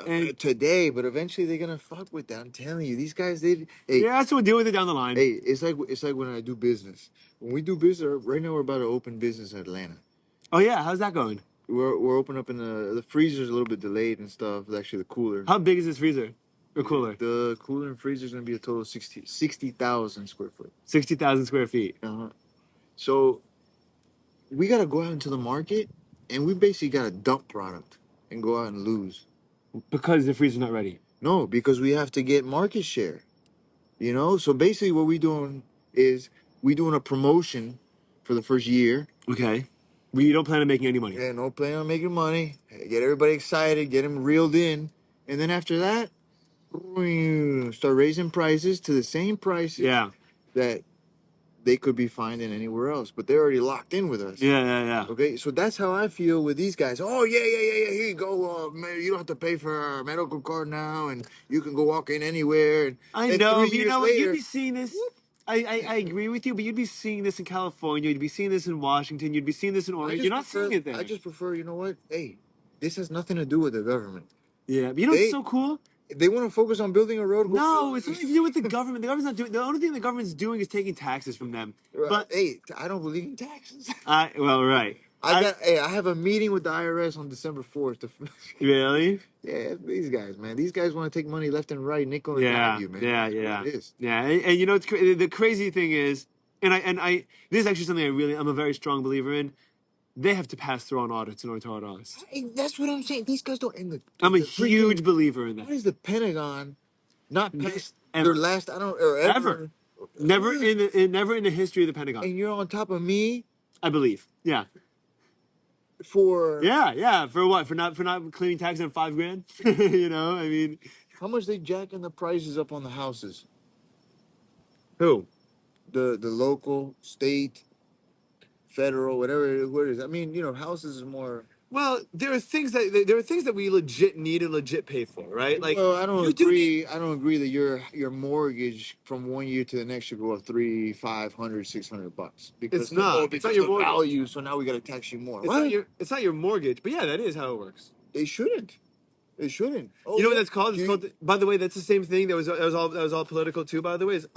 And Today, but eventually they're gonna fuck with that. I'm telling you, these guys. Hey, yeah, so we'll deal with it down the line. hey, it's like when I do business. When we do business, right now we're about to open business in Atlanta. Oh yeah, how's that going? We're open up in the freezer's a little bit delayed and stuff. Actually, the cooler. How big is this freezer or cooler? The cooler and freezer is gonna be a total of 60,000 square foot. 60,000 square feet. Uh-huh. So we gotta go out into the market, and we basically gotta dump product and go out and lose. Because the freezer's not ready. No, because we have to get market share. So basically what we doing is we doing a promotion for the first year. Okay. Well, you don't plan on making any money. Yeah, no plan on making money. Get everybody excited, get them reeled in, and then after that, start raising prices to the same prices Yeah. that they could be finding anywhere else, but they're already locked in with us. Yeah. Okay, so that's how I feel with these guys. Oh yeah. Here you go. Man, you don't have to pay for a medical card now, and you can go walk in anywhere. And I then know, 3 but you years know what? You'd later, be seeing this. I agree with you, but you'd be seeing this in California. You'd be seeing this in Washington. You'd be seeing this in Oregon. You're not seeing it there. I just prefer. You know what? Hey, this has nothing to do with the government. Yeah, but you know what's They so cool? they want to focus on building a road. No, it's nothing to do with the government. The government's not doing. The only thing the government's doing is taking taxes from them. But Hey, I don't believe in taxes. right. I have a meeting with the IRS on December 4th. Really? Yeah, these guys, man. These guys want to take money left and right, nickel and dime you, man. Yeah. It is. Yeah, and you know the crazy thing is, and I this is actually something I'm a very strong believer in. They have to pass through on audits in order to audit us. Hey, that's what I'm saying. These guys don't. I'm a the huge freaking, believer in that. Why is the Pentagon not past Ever. their last? I don't or Ever. Never never in the history of the Pentagon. And you're on top of me I believe. Yeah. for Yeah. For what? For not cleaning taxes on $5,000? I mean, how much they jacking the prices up on the houses? who? The local, state, federal, whatever it is. I mean, houses is more. Well, there are things that we legit need and legit pay for, right? Like, Well, I don't you do need. agree. I don't agree that your mortgage from one year to the next should go up 300, 500, $600 because It's not. because It's not your the mortgage. value. So now we got to tax you more. It's not your mortgage, but yeah, that is how it works. They shouldn't. They shouldn't. Oh, You know what yeah. that's called? It's called. By the way, that's the same thing. That was all political too. By the way, is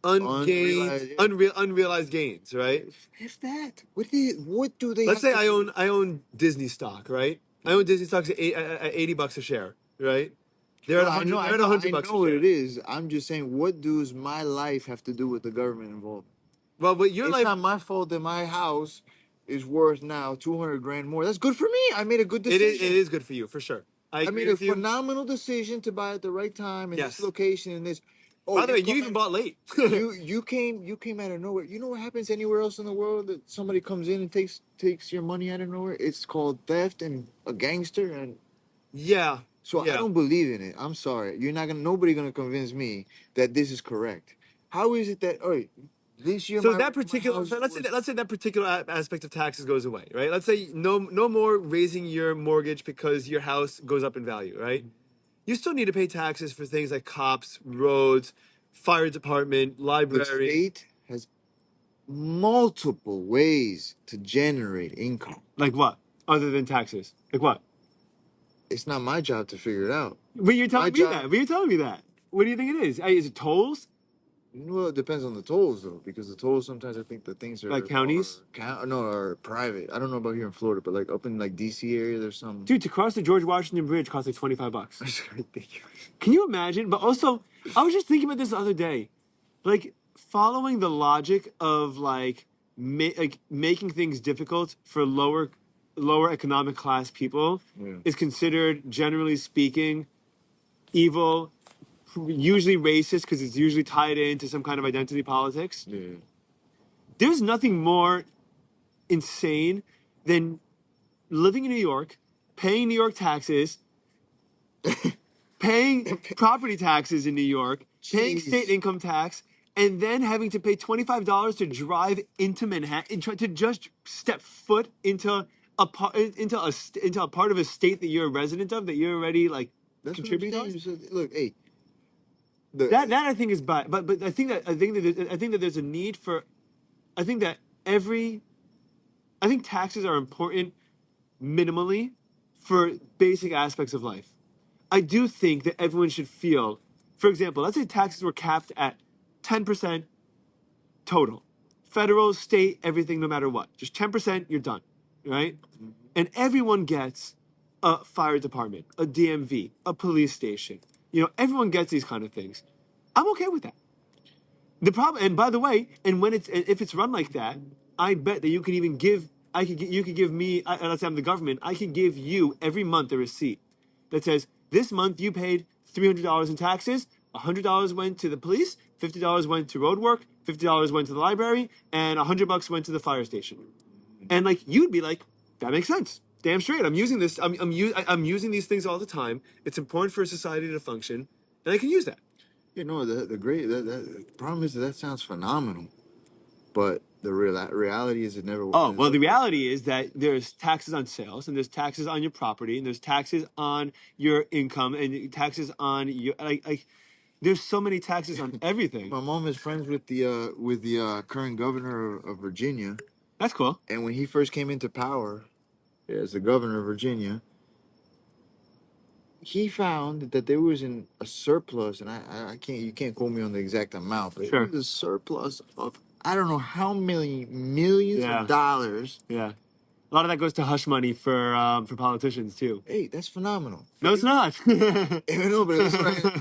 Unrealized, yeah. unrealized gains, right? If that. What do they? Let's have say to do? I own Disney stock, right? I own Disney stocks at $80 a share, right? They're at No, 100. I They're at know, $100 I a know what share. it is. I'm just saying, what does my life have to do with the government involved? Well, but your It's life. not my fault that my house is worth now 200 grand more. That's good for me. I made a good It decision. is good for you for sure. I I agree made a with you. phenomenal decision to buy at the right time in Yes. this location in this. Oh, By the way, come you even bought late. you came out of nowhere. You know what happens anywhere else in the world that somebody comes in and takes your money out of nowhere? It's called theft and a gangster and Yeah. so I Yeah. don't believe in it. I'm sorry. Nobody gonna convince me that this is correct. How is it that this year So my that particular, house so let's say was- that particular aspect of taxes goes away, right? Let's say no more raising your mortgage because your house goes up in value, right? You still need to pay taxes for things like cops, roads, fire department, the library. state has multiple ways to generate income. Like what? Other than taxes? Like what? it's not my job to figure it out. But you're My telling me job. that. But you're telling me that. What do you think it is? Is it tolls? Well, it depends on the tolls though, because the tolls sometimes I think the things Like counties? are private. I don't know about here in Florida, but like up in like DC area, there's some. Dude, to cross the George Washington Bridge costs like $25. It's ridiculous. Can you imagine? But also, I was just thinking about this the other day. Like, following the logic of like making things difficult for lower economic class people Yeah. is considered, generally speaking, evil, usually racist because it's usually tied into some kind of identity politics. Yeah. There's nothing more insane than living in New York, paying New York taxes, paying property taxes in New York, paying Jeez. state income tax, and then having to pay $25 to drive into Manhattan and try to just step foot into into a part of a state that you're a resident of, that you're already like That's what I'm contributing saying. towards. So, look, hey, That I think is bad. But I think that there's a need for. I think that I think taxes are important minimally for basic aspects of life. I do think that everyone should feel, for example, let's say taxes were capped at 10% total. Federal, state, everything, no matter what. Just 10%, you're done, right? And everyone gets a fire department, a DMV, a police station. Everyone gets these kind of things. I'm okay with that. The problem, and by the way, and if it's run like that, I bet that you could even give, you could give me, let's say I'm the government, I could give you every month a receipt that says this month you paid $300 in taxes, $100 went to the police, $50 went to road work, $50 went to the library, and $100 went to the fire station. And like you'd be like, that makes sense. Damn straight. I'm using this. I'm using these things all the time. It's important for a society to function, and I can use that. the problem is that sounds phenomenal, but the reality is it never. Oh, well, the reality is that there's taxes on sales, and there's taxes on your property, and there's taxes on your income, and taxes on your there's so many taxes on everything. My mom is friends with the current governor of Virginia, That's cool. and when he first came into power as the governor of Virginia, he found that there was a surplus, and I can't, you can't quote me on the exact amount, but Sure. it was a surplus of I don't know how many millions of dollars. Yeah. A lot of that goes to hush money for politicians too. Hey, that's phenomenal. No, it's not. No, but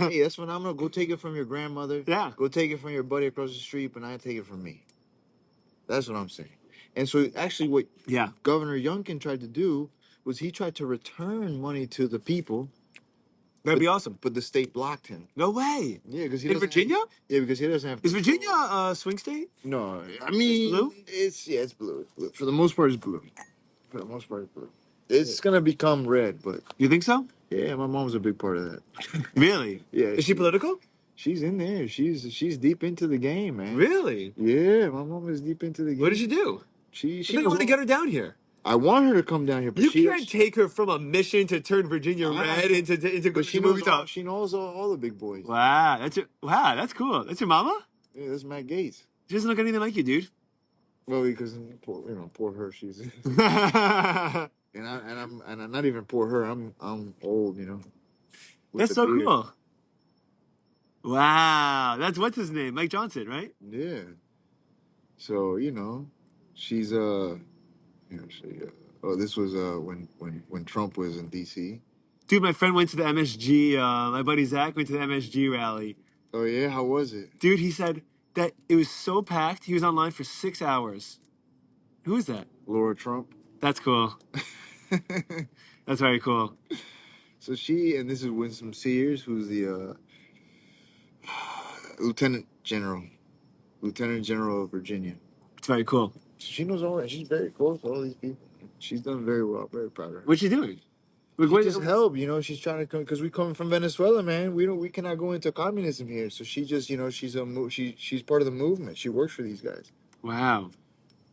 hey, that's phenomenal. Go take it from your grandmother. Yeah. Go take it from your buddy across the street, but I take it from me. That's what I'm saying. And so actually what Governor Youngkin tried to do was he tried to return money to the people. That'd be awesome. But the state blocked him. No way. Yeah, because he in Virginia? Because he doesn't have. Is Virginia a swing state? No, I mean it's blue. It's blue. It's blue. For the most part, it's blue. For the most part, it's blue. It's gonna become red, but you think so? Yeah, my mom's a big part of that. Really? Yeah. Is she political? She's in there. She's deep into the game, man. Really? Yeah, my mom is deep into the game. What did she do? She want to get her down here. I want her to come down here, but you can't take her from a mission to turn Virginia red into but she knows all, she knows all the big boys. Wow, that's cool. That's your mama? Yeah, that's Matt Gates. She doesn't look anything like you, dude. Well, because poor her, she's and I'm not even poor her. I'm old, That's so cool. Wow, that's what's his name, Mike Johnson, right? Yeah. So she's this was when Trump was in DC. Dude, my friend went to the MSG. My buddy Zach went to the MSG rally. Oh yeah, how was it? Dude, he said that it was so packed. He was online for 6 hours. Who is that? Laura Trump. That's cool. That's very cool. So this is Winsome Sears, who's the Lieutenant General of Virginia. It's very cool. She knows all that. She's very close to all these people. She's done very well. Very proud of her. What's she doing? She just help. She's trying to come because we come from Venezuela, man. We cannot go into communism here. So she just, she's part of the movement. She works for these guys. Wow.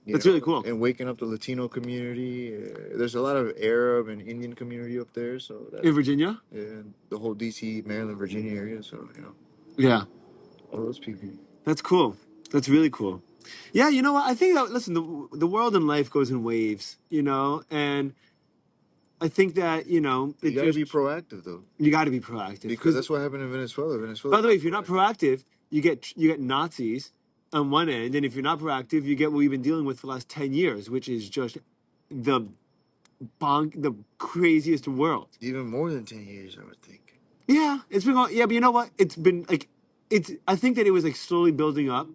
That's really cool. And waking up the Latino community. There's a lot of Arab and Indian community up there. So in Virginia? Yeah, the whole DC, Maryland, Virginia area. So, Yeah. All those people. That's cool. That's really cool. Yeah, you know what? I think that, listen, the world and life goes in waves, and I think that You gotta be proactive though, you got to be proactive because that's what happened in Venezuela. by the way, if you're not proactive, you get Nazis on one end, and if you're not proactive, you get what we've been dealing with for the last 10 years, which is just the the craziest world. Even more than 10 years, I would think. Yeah, it's been going. Yeah, but you know what? It's been like it's. I think that it was like slowly building up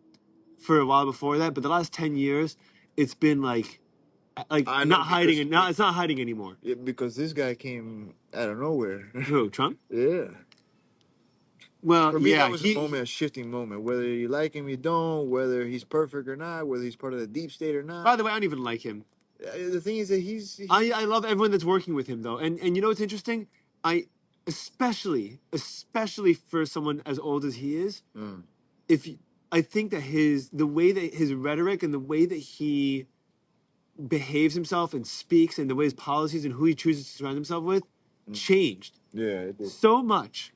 for a while before that, but the last 10 years, it's been like I know, not hiding, because and now it's not hiding anymore. yeah, because this guy came out of nowhere. Who, Trump? Yeah. Well, For me, yeah, that was a shifting moment. Whether you like him, you don't. Whether he's perfect or not. Whether he's part of the deep state or not. By the way, I don't even like him. The thing is that I love everyone that's working with him though, and you know what's interesting? I especially for someone as old as he is, Mm. if you- I think that the way that his rhetoric and the way that he behaves himself and speaks and the way his policies and who he chooses to surround himself with changed Yeah, it did. so much,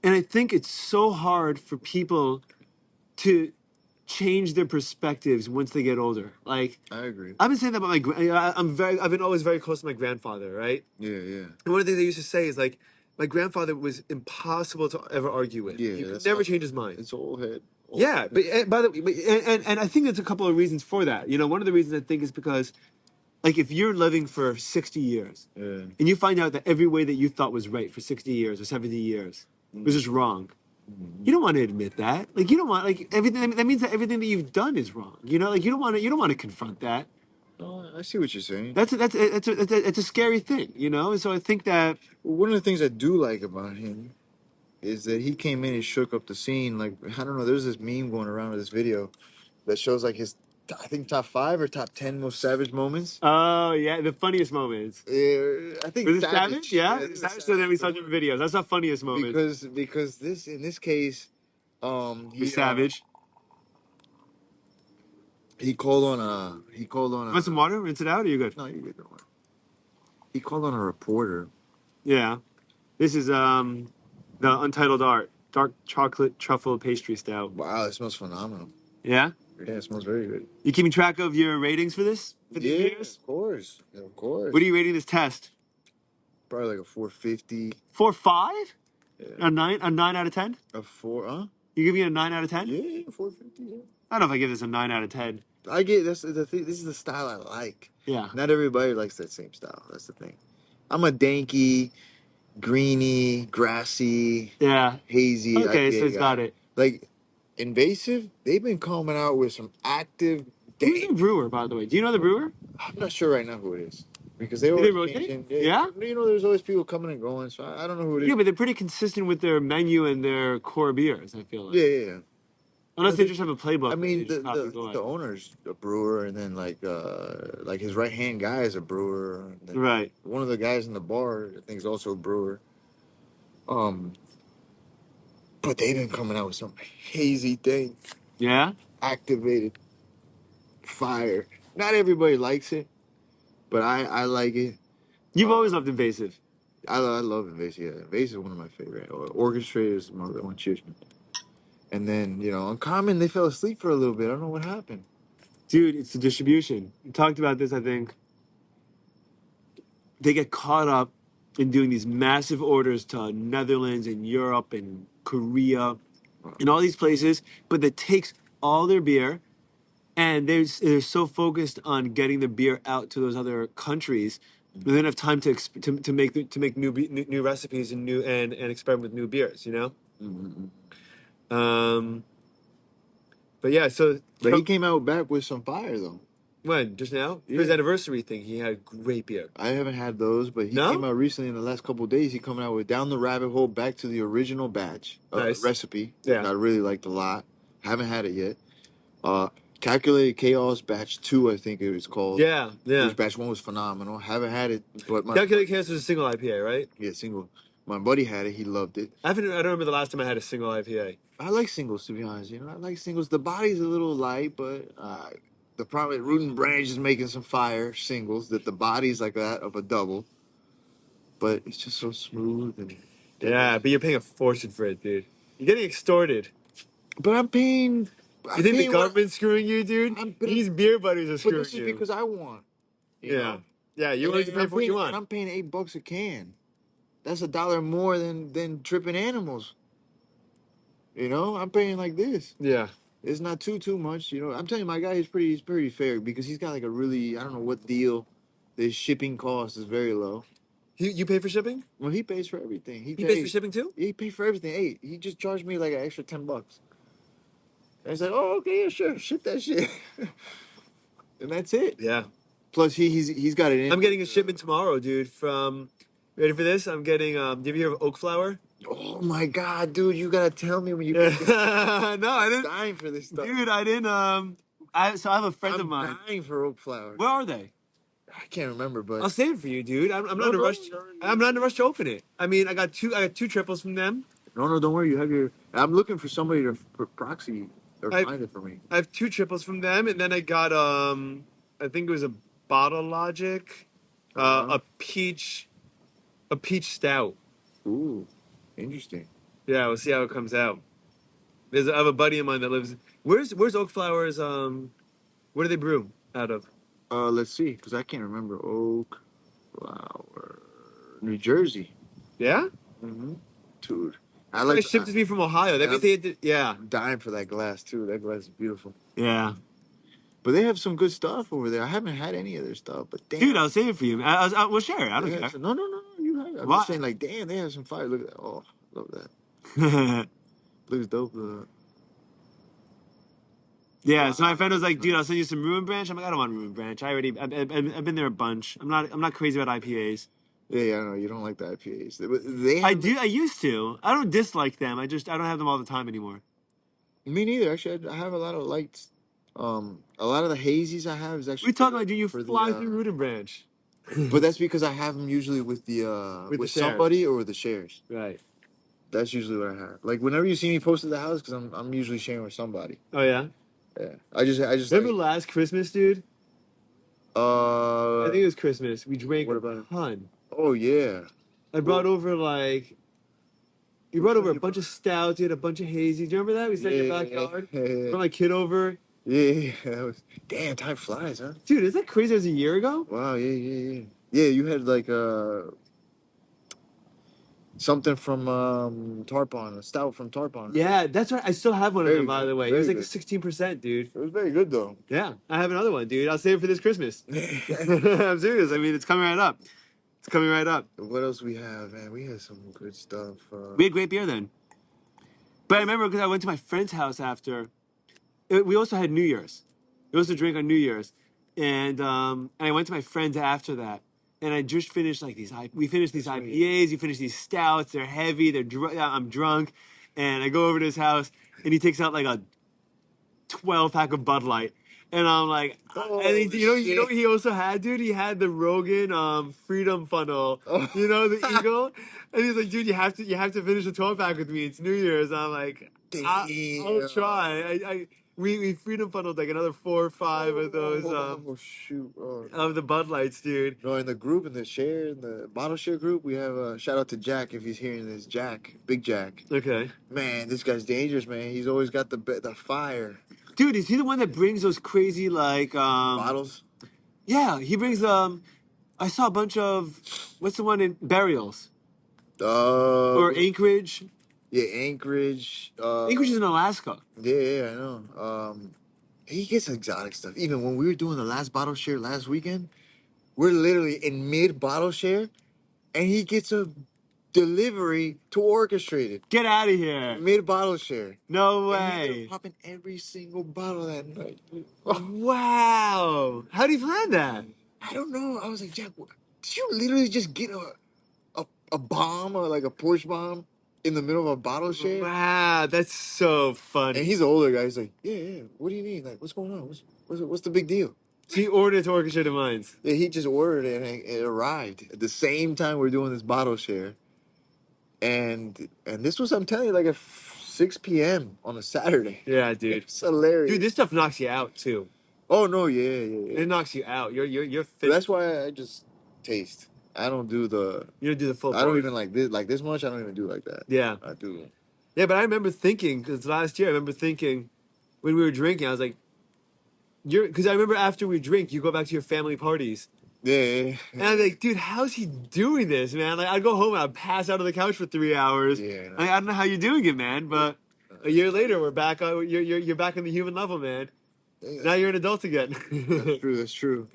and I think it's so hard for people to change their perspectives once they get older. Like I agree. I've been saying that about I've been always very close to my grandfather, right? Yeah, yeah. And one of the things I used to say is like, my grandfather was impossible to ever argue with. Yeah, He could that's never how- change his mind. It's old head. Yeah, but by the way, and I think there's a couple of reasons for that. One of the reasons I think is because, like, if you're living for 60 years Yeah. and you find out that every way that you thought was right for 60 years or 70 years was just wrong, you don't want to admit that. Like, you don't want like everything. That means that everything that you've done is wrong. Like you don't want to confront that. No, I see what you're saying. It's a scary thing. So I think that. Well, one of the things I do like about him is that he came in and shook up the scene. Like, I don't know, there's this meme going around with this video that shows like his, I think, top 5 or top 10 most savage moments. Oh yeah, the funniest moments. Yeah, I think Was it Savage? Yeah, I think it's Savage. So then we saw different videos. That's the funniest moment. because this in this case, Savage. He called on Want some water? Rinse it out. Or you good? No, you're good. Don't worry. He called on a reporter. Yeah. This is the Untitled Art dark chocolate truffle pastry stout. Wow, it smells phenomenal. Yeah. Yeah, it smells very good. You keeping track of your ratings for this? For these Yeah, videos? of course, of course. What are you rating this test? Probably like a 450. 4.5? Yeah. A 9 out of 10? A 4? Huh? You give me a 9 out of 10? Yeah, 450. Yeah. I don't know if I give this a 9 out of 10. I get that's the thing. This is the style I like. Yeah. Not everybody likes that same style. That's the thing. I'm a danky, greeny, grassy, Yeah. hazy. Okay, so IPA it's guy. got it. Like Invasive, they've been coming out with some active. Who's the brewer, by the way? Do you know the brewer? I'm not sure right now who it is because they Do always they rotate? changing. Yeah? There's always people coming and going, so I don't know who it is. Yeah, but they're pretty consistent with their menu and their core beers, I feel like. Yeah. Unless they just have a playbook. I mean, that they just copy and go the at. owner's a brewer, and then like his right hand guy is a brewer. And then Right. one of the guys in the bar, I think, is also a brewer. But they've been coming out with some hazy thing, Yeah? activated fire. Not everybody likes it, but I like it. You've always loved Invasive. I love Invasive. Yeah, Invasive is one of my favorite. Orchestrator is my other one. Cheers. And then, Uncommon, they fell asleep for a little bit. I don't know what happened. Dude, it's the distribution. We talked about this, I think. They get caught up in doing these massive orders to Netherlands and Europe and Korea and all these places, but that takes all their beer, and they're so focused on getting the beer out to those other countries, they don't have time to make new recipes and and experiment with new beers. But yeah, so But he came out back with some fire, though. when just now for Yeah. his anniversary thing, he had great beer. I haven't had those, but he No? came out recently in the last couple of days. He coming out with Down the Rabbit Hole, back to the original batch Nice. recipe. Yeah. That I really liked a lot. Haven't had it yet. Calculated Chaos Batch 2, I think it was called. Yeah. Which Batch 1 was phenomenal. Haven't had it, but Calculated Chaos was a single IPA, right? yeah, single. My buddy had it. He loved it. I don't remember the last time I had a single IPA. I like singles, to be honest. I like singles. The body's a little light, but the problem, Root and Branch is making some fire singles that the body's like that of a double, but it's just so smooth and. Yeah, but you're paying a fortune for it, dude. You're getting extorted. But I'm paying. You think the government's screwing you, dude? These beer buddies are But screwing this is you. because I want. Yeah. Yeah, you want to pay for what you And want. I'm paying $8 a can. That's $1 more than tripping animals. You know, I'm paying like this. Yeah. It's not too much. You know, I'm telling you, my guy is pretty fair because he's got like a really, I don't know what deal. The shipping cost is very low. You pay for shipping? Well, he pays for everything. He pays for shipping too? He paid for everything. Hey, he just charged me like an extra $10. I said, oh, okay, yeah, sure, ship that shit, and that's it. Yeah. Plus, he's got it in. I'm getting a shipment tomorrow, dude. From ready for this? I'm getting. Do you ever hear of oak flower? Oh my god, dude, you gotta tell me when you Yeah. get this. No, I I'm didn't. dying for this stuff. Dude, I didn't. So I have a friend of I'm mine. dying for oak flower. Where are they? I can't remember, but I'll save it for you, dude. I'm no, not in a no, rush. no, I'm not in a rush to open it. I mean, I got two triples from them. no, don't worry. You have your. I'm looking for somebody to proxy or I find it for me. I have two triples from them, and then I got I think it was a Bottle Logic, Uh-huh. a peach stout. Ooh, interesting. Yeah, we'll see how it comes out. I have a buddy of mine that lives. Where's Oak Flowers? Where do they brew out of? Let's see, because I can't remember. Oak flower, New Jersey. Yeah, Mm-hmm. Dude, I this guy like. shipped it to me from Ohio. That and means they had to, yeah, I'm dying for that glass too. That glass is beautiful. yeah. But they have some good stuff over there. I haven't had any of their stuff, but Dude, damn. I'll save it for you. We'll share it. I don't They have care. some, no. You have. I'm just Why? saying, like, damn, they have some fire. Look at that. Oh, love that. Looks dope. Yeah, so my Wow. friend was like, "Dude, I'll send you some Ruin Branch." I'm like, "I don't want Ruin Branch. I've been there a bunch. I'm not crazy about IPAs. Yeah, I know you don't like the IPAs. They I have. do. I used to. I don't dislike them. I don't have them all the time anymore. Me neither. Actually, I have a lot of lights. A lot of the hazies I have is We actually talking like, dude, you for the fly through Ruin Branch but that's because I have them usually with the with the with shares. somebody or with the shares. Right. That's usually what I have. Like whenever you see me post at the house, because I'm usually sharing with somebody. Oh yeah. Yeah, I just Remember like last Christmas, dude? I think it was Christmas. We drank what a about it? ton. Oh yeah. I brought over like you Which brought one over a you bunch brought? of stouts. You had a bunch of hazies. Do you remember that? We sat in your backyard. Yeah. Brought my kid over. Yeah, that was damn. Time flies, huh? Dude, is that crazy? It was a year ago. Wow. Yeah. Yeah, you had like something from Tarpon, a stout from Tarpon, right? Yeah, that's right. I still have one of them, Very by good. the way. It was Very like good. 16%, dude. It was very good though. Yeah, I have another one, dude. I'll save it for this Christmas. I'm serious. I mean, it's coming right up. It's coming right up. What else we have, man? We had some good stuff. We had great beer then. But I remember because I went to my friend's house after. We also had New Year's. We also drank on New Year's, and I went to my friends after that, and I just finished like these. We finished these That's right. IPAs. You finished these stouts. They're heavy. I'm drunk, and I go over to his house, and he takes out like a 12 pack of Bud Light. And I'm like, Oh, and you know shit. what he also had, dude? He had the Rogan Freedom Funnel, Oh. you know, the Eagle. And he's like, dude, you have to finish a 12 pack with me. It's New Year's. I'm like, I'll Damn. try. We Freedom Funneled like another 4 or 5 of those Oh shoot. Oh. of the Bud Lights, dude. No, in the group, in the bottle share group, we have a shout out to Jack if he's hearing this. Jack, Big Jack. Okay, Man, this guy's dangerous, man. He's always got the fire dude, is he the one that brings those crazy like bottles. Yeah, he brings I saw a bunch of what's the one in Burials or Anchorage. Yeah, Anchorage. Anchorage is in Alaska. Yeah, I know. He gets exotic stuff. Even when we were doing the last bottle share last weekend, we're literally in mid bottle share, and he gets a delivery to orchestrated Get out of here. mid bottle share. No And he's way. popping every single bottle that night. Wow. How do you plan that? I don't know. I was like, Jack, did you literally just get a bomb or like a Porsche bomb in the middle of a bottle share? Wow, that's so And funny. he's an older guy. He's like, yeah. What do you need? Like, what's going on? What's the big deal? So you ordered to Orchestrated Minds. Yeah, he just ordered it and it arrived at the same time we're doing this bottle share. And this was, I'm telling you, like at 6 p.m. on a Saturday. Yeah, dude. It's hilarious. Dude, this stuff knocks you out too. Oh no, yeah. It knocks you out. You're But fit. that's why I just taste. I don't do the. You don't do the full. I don't pour. even like this much. I don't even do like that. Yeah. I do. Yeah, but I remember thinking because last year I remember thinking when we were drinking, I was like, because I remember after we drink, you go back to your family parties, Yeah. And I'm like, dude, how's he doing this, man? Like, I'd go home and I'd pass out on the couch for 3 hours. Yeah. Like, I don't know how you're doing it, man. But a year later, we're back. You're back on the human level, man. Yeah, Now you're an adult again. that's true. That's true.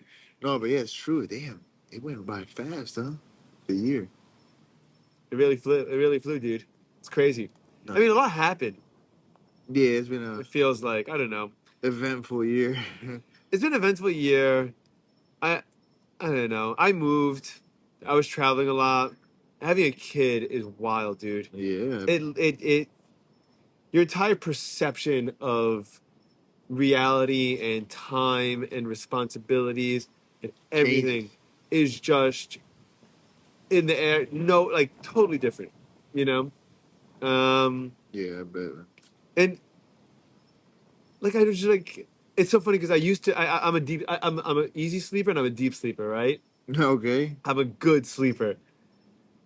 No, but yeah, it's true. Damn, it went by fast, huh? The year. It really flew. It really flew, dude. It's crazy. No. I mean, a lot happened. Yeah, it's been a It feels like I don't know. eventful year. It's been an eventful year. I I don't know. I moved. I was traveling a lot. Having a kid is wild, dude. Yeah, It your entire perception of reality and time and responsibilities and changes. everything is just in the air. No, like totally different. You know. Yeah, I bet. And like I was just like it's so funny because I used to I'm a deep I'm an easy sleeper and I'm a deep sleeper, right? Okay. I'm a good sleeper.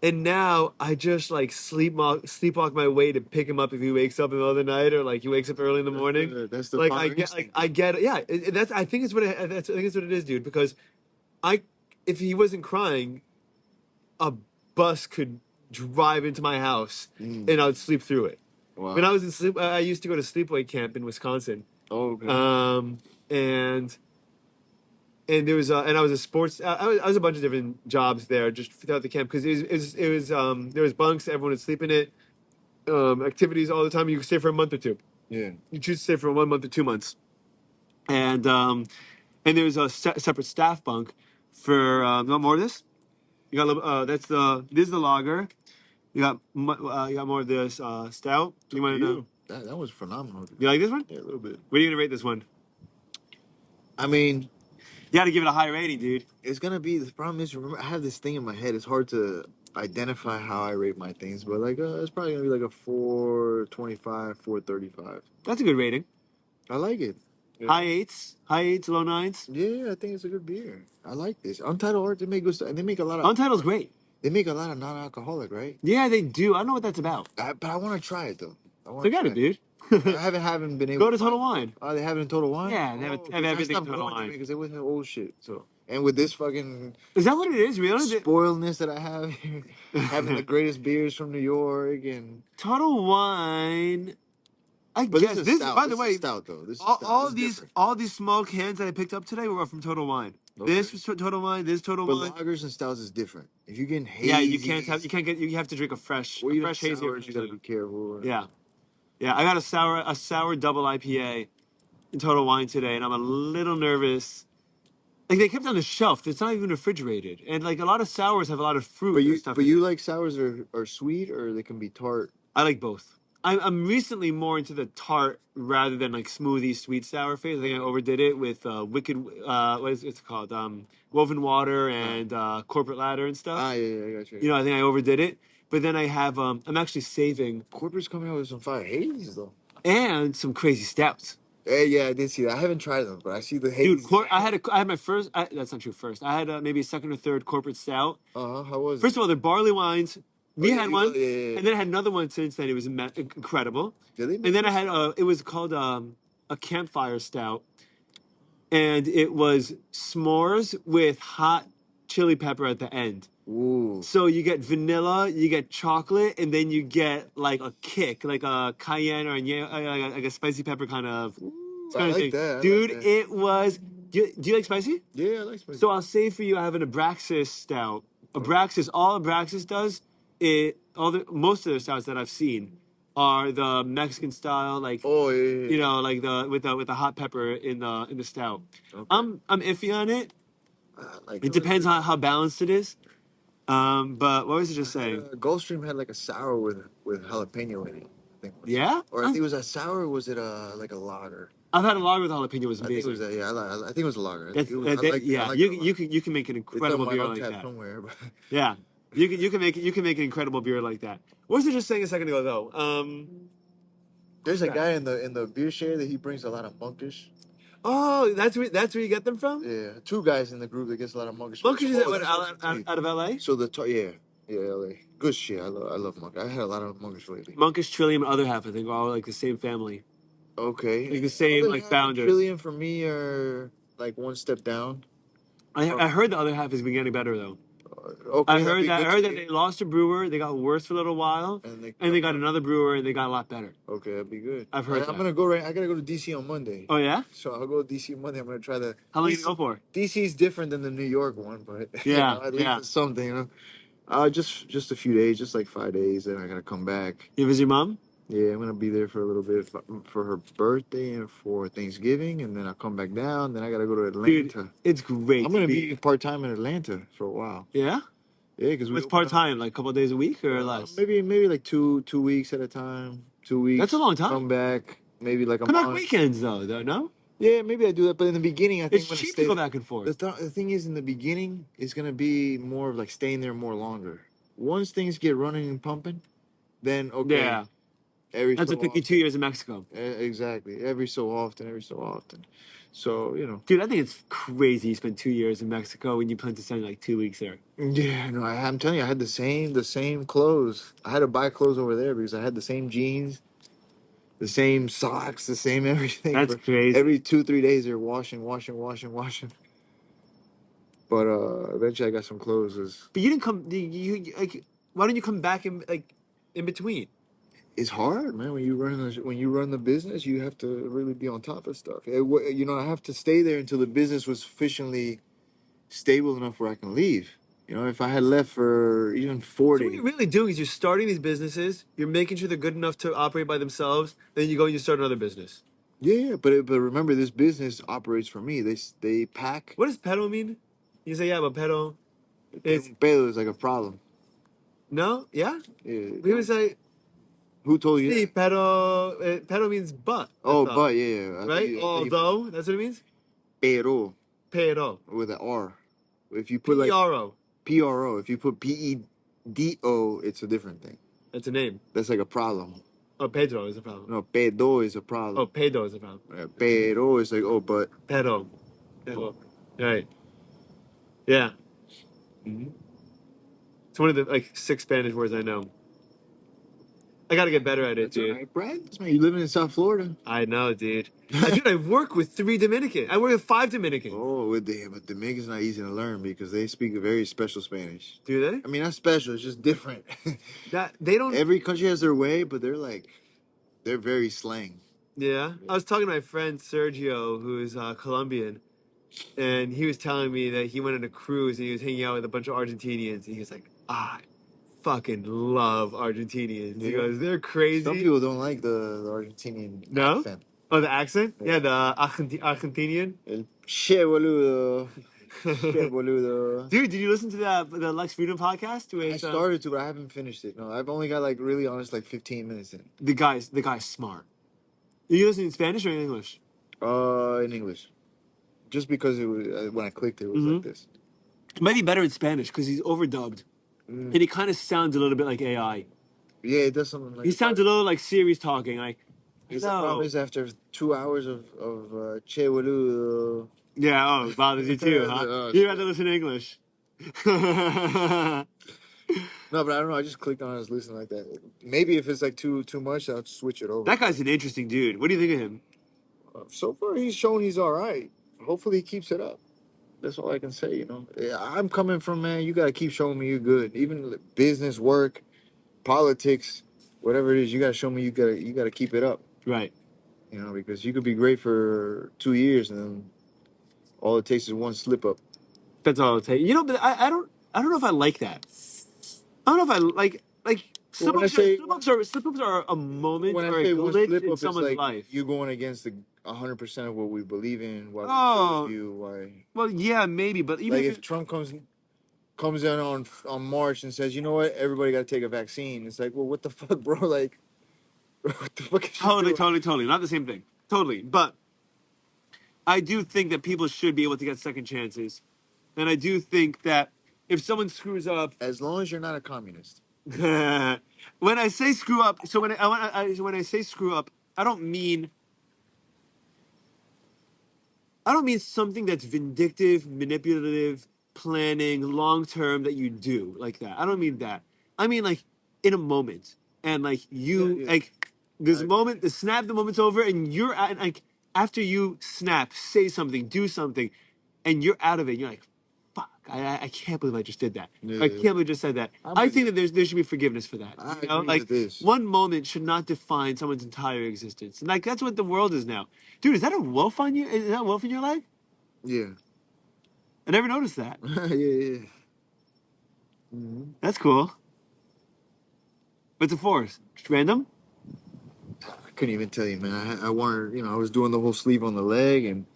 And now I just like sleepwalk my way to pick him up if he wakes up in the middle of the night or like he wakes up early in the morning. That's the Like father instinct. I get it. Yeah, that's I think it's what I think it's what it is, dude. Because I if he wasn't crying, a bus could drive into my house and I'd sleep through it. When I Wow. was in sleep, I used to go to sleepaway camp in Wisconsin. Okay. And there was and I was a sports I was a bunch of different jobs there just throughout the camp because it was there was bunks everyone would sleep in it activities all the time you could stay for a month or two Yeah. you choose to stay for 1 month or 2 months and there was a separate staff bunk for you want more of this you got a little, this is the lager you got more of this stout you want to know That was phenomenal. you like this one Yeah, a little bit. what are you gonna rate this one I mean, you got to give it a high rating dude it's gonna be the problem is remember I have this thing in my head. It's hard to identify how I rate my things, but like it's probably gonna be like a 4.25, 4.35. that's a good rating I like it. Yeah. high eights low nines Yeah, I think it's a good beer. I like this. Untitled Art, they make good stuff, and they make a lot of Untitled's great. they make a lot of non-alcoholic, right? Yeah, they do. I don't know what that's about. But I want to try it though. I want to Forget try it, it. dude. I haven't been able Go to to Total find. Wine. Oh, they have it in Total Wine. Yeah, they Oh, have because I everything in stopped Total going there Wine. because they always have old shit. So, and with this fucking Is that what it is? Really? spoiledness that I have here, having the greatest beers from New York and. Total Wine. I But this guess is this. stout. By the This is way, stout though. This is stout. This is different. all these small cans that I picked up today were from Total Wine. Okay. This was Total Wine. This Total But Wine. lagers and stouts is different. If you're getting Yeah, hazy, you have to drink a fresh or even hazy. sours, you gotta be careful. Yeah, yeah. I got a sour double IPA in Total Wine today, and I'm a little nervous. Like they kept it on the shelf. It's not even refrigerated, and like a lot of sours have a lot of fruit and stuff. But you like sours are sweet or they can be tart. I like both. I'm recently more into the tart rather than like smoothie sweet sour phase. I think I overdid it with Wicked. What is it called? Woven Water and Corporate Ladder and stuff. Yeah, I got you. You know, I think I overdid it. But then I have I'm actually saving Corporate's coming out with some fire hazies though. and some crazy stouts. Hey, yeah, I did see that. I haven't tried them, but I see the Dude, haze. I had my first. That's not true. First, I had maybe a second or third corporate stout. How was First it? of all, they're barley wines. We had one, Yeah. and then I had another one since then. It was incredible. Did they And make then I this? had it was called a campfire stout, and it was s'mores with hot chili pepper at the end. Ooh. So you get vanilla, you get chocolate, and then you get like a kick, like a cayenne or like a spicy pepper kind of, I kind of like thing. that. Dude, it was. Do you like spicy? Yeah, I like spicy. So I'll say for you, I have an Abraxas stout. Abraxas, all Abraxas does, most of the stouts that I've seen are the Mexican style, like Oh yeah. you know, like the with the hot pepper in the stout. Okay. I'm iffy on it. Like It depends on how balanced it is. But what was it just saying? Gulfstream had like a sour with jalapeno in it. I think. Yeah, Or I think it was a sour. Or was it like a lager? I've had a lager with jalapeno. It was I think it amazing. was that. Yeah, I think it was a lager. That's, It was, I liked, yeah, I liked it a lot. you can make an It's on incredible my beer like Untappd that. somewhere. But Yeah, you can make an incredible beer like that. What was I just saying a second ago though? there's a guy in the beer share that he brings a lot of monkish. Oh, that's where you get them from? Yeah, two guys in the group that gets a lot of monkish. Monkish is That's out of LA? So yeah, LA. Good shit. I love monkish. I had a lot of monkish lately. Monkish, Trillium, and Other Half, I think, are all like the same family. Okay. Like the same Other like Half and founders. Trillium for me are like one step down. I heard the other half has been getting better though. Okay, that'd be I good heard to that hear. they lost a brewer, they got worse for a little while, and they got another brewer and they got a lot better. Okay, that'd be good. I've heard I'm that. gonna go right. I gotta go to DC on Monday. Oh yeah? So I'll go to DC Monday. I'm gonna try the. How long are you gonna go for? DC is different than the New York one, but Yeah, at least it's something. Just a few days, just like 5 days. Then I gotta come back. You visit your mom? Yeah, I'm gonna be there for a little bit for her birthday and for Thanksgiving, and then I'll come back down. Then I gotta go to Atlanta. Dude, it's great. I'm gonna be part time in Atlanta for a while. Yeah? Yeah, because What's part time? Like a couple of days a week or less? Maybe like 2 weeks at a time. 2 weeks. That's a long time. Come back, maybe like a Come back month. weekends though, no? Yeah, maybe I do that, but in the beginning, I think It's I'm gonna cheap stay. to go back and forth. The thing is, in the beginning, it's gonna be more of like staying there more longer. Once things get running and pumping, then okay. Yeah. That's what took you 2 years in Mexico. Exactly. Every so often. So, Dude, I think it's crazy you spent 2 years in Mexico when you plan to spend like 2 weeks there. Yeah, no, I'm telling you, I had the same clothes. I had to buy clothes over there because I had the same jeans, the same socks, the same everything. That's crazy. Every 2-3 days they're washing. But eventually I got some clothes. But you didn't come. Like, why don't you come back in between? It's hard, man. When you run the business, you have to really be on top of stuff. I have to stay there until the business was sufficiently stable enough where I can leave. If I had left for even 40. So what you're really doing is you're starting these businesses. You're making sure they're good enough to operate by themselves. Then you go and you start another business. Yeah, but remember, this business operates for me. They pack. What does pedo mean? You say yeah, but pedo. Pedo is like a problem. No, yeah. Yeah. would say. Who told you? Sí, That? Pero means but. Oh, but yeah. Right? Although, that's what it means? Pero. Pero. With an R. If you put P-R-O. P-R-O. If you put P-E-D-O, it's a different thing. That's a name. That's like a problem. Oh, Pedro is a problem. No, pedo is a problem. Oh, pedo is a problem. Pero is like, but. Pero. Right. Yeah. Mm-hmm. It's one of the 6 Spanish words I know. I gotta get better at it, dude. All right, Brad. You living in South Florida. I know, dude. I work with 3 Dominican. I work with 5 Dominican. Oh, but Dominican's not easy to learn because they speak a very special Spanish. Do they? I mean, not special. It's just different. They don't. Every country has their way, but they're very slang. Yeah. I was talking to my friend Sergio, who is Colombian, and he was telling me that he went on a cruise and he was hanging out with a bunch of Argentinians, and he was like, I fucking love Argentinians. Yeah. He goes, they're crazy. Some people don't like the Argentinian accent. Oh, the accent? Yeah, the Argentinian. Che boludo. Che boludo. Dude, did you listen to the Lex Freedom podcast? I started to, but I haven't finished it. No, I've only got really honest 15 minutes in. The guy's smart. Are you listening in Spanish or in English? In English. Just because it was when I clicked, it was like this. It might be better in Spanish because he's overdubbed, and he kind of sounds a little bit like AI. Yeah, it does something like. He sounds a little like Siri's talking. Like, the problem is after 2 hours of Che boludo. Yeah. Oh, it bothers you too, huh? You have to listen to English. No, but I don't know. I just clicked on it. I was listening like that. Maybe if it's too much, I'll switch it over. That guy's an interesting dude. What do you think of him? So far, he's shown he's all right. Hopefully, he keeps it up. That's all I can say. I'm coming from, man. You gotta keep showing me you're good. Even business, work, politics, whatever it is, you gotta show me you gotta keep it up. Right. Because you could be great for 2 years and then all it takes is one slip up. That's all it'll take. But I don't know if I like that. I don't know if I like slip ups are a moment or a glitch in someone's life. You're going against 100% of what we believe in. Why we chose you? Why? Well, yeah, maybe, but even if Trump comes in on March and says, you know what, everybody got to take a vaccine. It's like, well, what the fuck, bro? Like, what the fuck? Is totally, not the same thing. Totally, but I do think that people should be able to get second chances, and I do think that if someone screws up, as long as you're not a communist. When I say screw up, so when I say screw up, I don't mean something that's vindictive, manipulative, planning, long term that you do like that. I don't mean that. I mean in a moment, and this moment, the moment's over, and you're at after you snap, say something, do something, and you're out of it. You're like, I can't believe I just did that. Yeah, I can't believe I just said that. I'm I with think you. that there should be forgiveness for that. I You know, agree like with this. one moment should not define someone's entire existence. And like that's what the world is now. Dude, is that a wolf on you? Is that a wolf in your leg? Yeah. I never noticed that. Yeah, yeah. Mhm. That's cool. What's it for? Just random? I couldn't even tell you, man. I wanted, I was doing the whole sleeve on the leg, and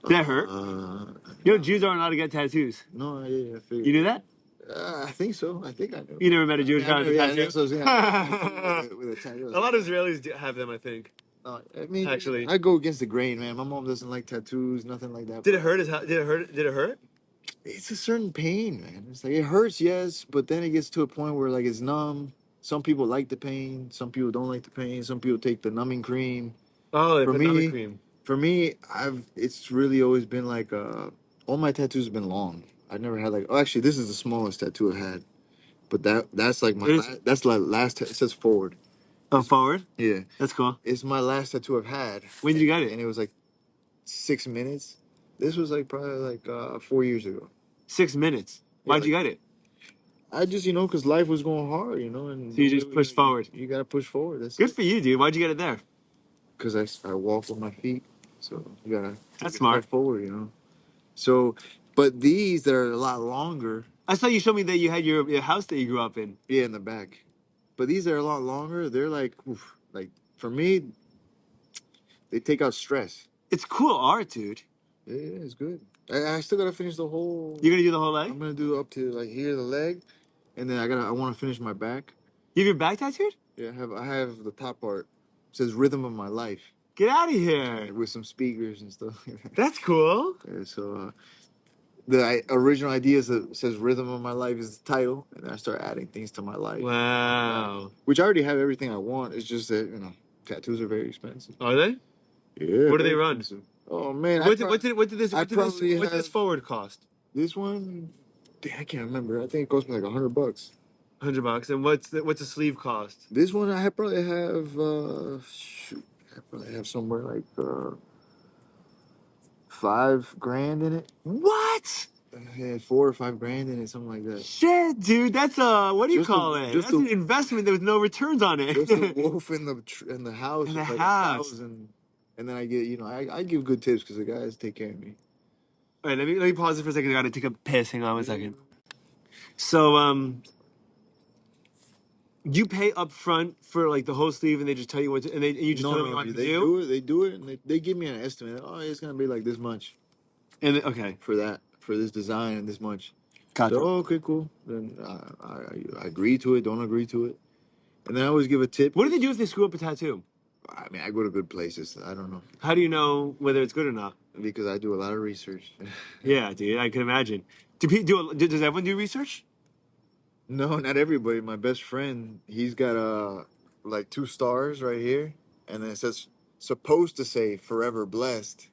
Did that hurt? You know, Jews aren't allowed to get tattoos. no, yeah, I You figured. knew that? I think so. I think I know. You never met a I Jewish mean, guy I've with never, a yeah, tattoo? that's what I was saying. I've never met someone with a tattoo. A lot of Israelis have them, I think. I mean, Actually, I go against the grain, man. My mom doesn't like tattoos, nothing like that. did it hurt? Did it hurt? Did it hurt? It's a certain pain, man. It's like it hurts, yes, but then it gets to a point where like it's numb. Some people like the pain, some people don't like the pain. Some people take the numbing cream. Oh, they For put numbing me, cream. it's really always been like all my tattoos have been long. I've never had like actually this is the smallest tattoo I've had, but that's like that's like last it says forward. Oh, forward. Yeah, That's cool. it's my last tattoo I've had. When did you get it? And it was like 6 minutes. This was like probably like 4 years ago. 6 minutes. Yeah, Why'd like, you get it? I just because life was going hard, and So you just pushed forward. You gotta push forward. That's Good it. for you, dude. Why'd you get it there? Because I walk with my feet, so you gotta That's take a smart. step forward. So, but these that are a lot longer, I saw you show me that you had your house that you grew up in. yeah, in the back. But these that are a lot longer. They're like, oof, like for me, they take out stress. It's cool art, dude. Yeah, it's good. I still gotta finish the whole. You're gonna do the whole leg? I'm gonna do up to like here the leg, and then I want to finish my back. You have your back tattooed? Yeah, I have the top part. It says "Rhythm of My Life" Get out of here. with some speakers and stuff. That's cool. Yeah, so the original idea says "Rhythm of My Life" is the title, and then I start adding things to my life. Wow. Which I already have everything I want. It's just that tattoos are very expensive. Are they? Yeah. What do they very run? expensive. Oh man, What did this have forward cost? this one. I can't remember. I think it cost me like $100. $100. And what's the sleeve cost? This one probably have shoot, I probably have somewhere like $5,000 in it. What? Yeah, 4 or 5 grand in it, something like that. Shit, dude. That's what do you call it? Just That's an investment with no returns on it. just a wolf in the house In the is like house. 1,000, and then I get I give good tips because the guys take care of me. All right, let me pause it for a second. I gotta take a piss. Hang on one second. So you pay up front for like the whole sleeve, and they just tell you and you just tell them what you want to do. They do it, and they give me an estimate. Oh, it's gonna be like this much Okay, for this design and this much. gotcha. So okay, cool. Then I agree to it. Don't agree to it, and then I always give a tip. What do they do if they screw up a tattoo? I mean, I go to good places. I don't know How do you know whether it's good or not? because I do a lot of research. Yeah, dude, I can imagine. Does everyone do research? No, not everybody. My best friend, he's got like 2 stars right here, and then it says supposed to say forever blessed,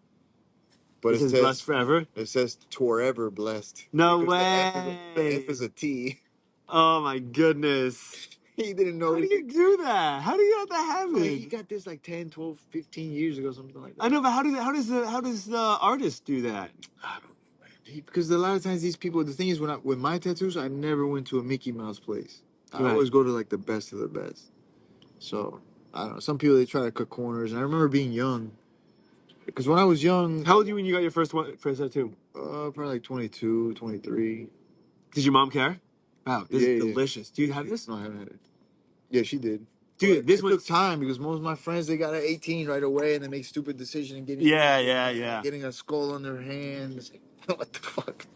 but It says blessed forever. it says forever blessed. No Because way. The F is a T. Oh my goodness. He didn't know. How do you do that? How do you let that Oh, he happen? got this like 10, 12, 15 years ago, something like that. I know, but how does the artist do that? I don't know, man. Because a lot of times these people, the thing is, with my tattoos, I never went to a Mickey Mouse place. I Right. always go to like the best of the best. So I don't know. Some people they try to cut corners, and I remember being young. Because when I was young, How old were you when you got your first tattoo? probably like 22, 23. Did your mom care? Wow, this Yeah, is yeah. delicious. Do you have this? No, I haven't had it. Yeah, she did. Dude, But this it one. took time because most of my friends they got at 18 right away and they make stupid decisions and getting a skull on their hands. What the fuck?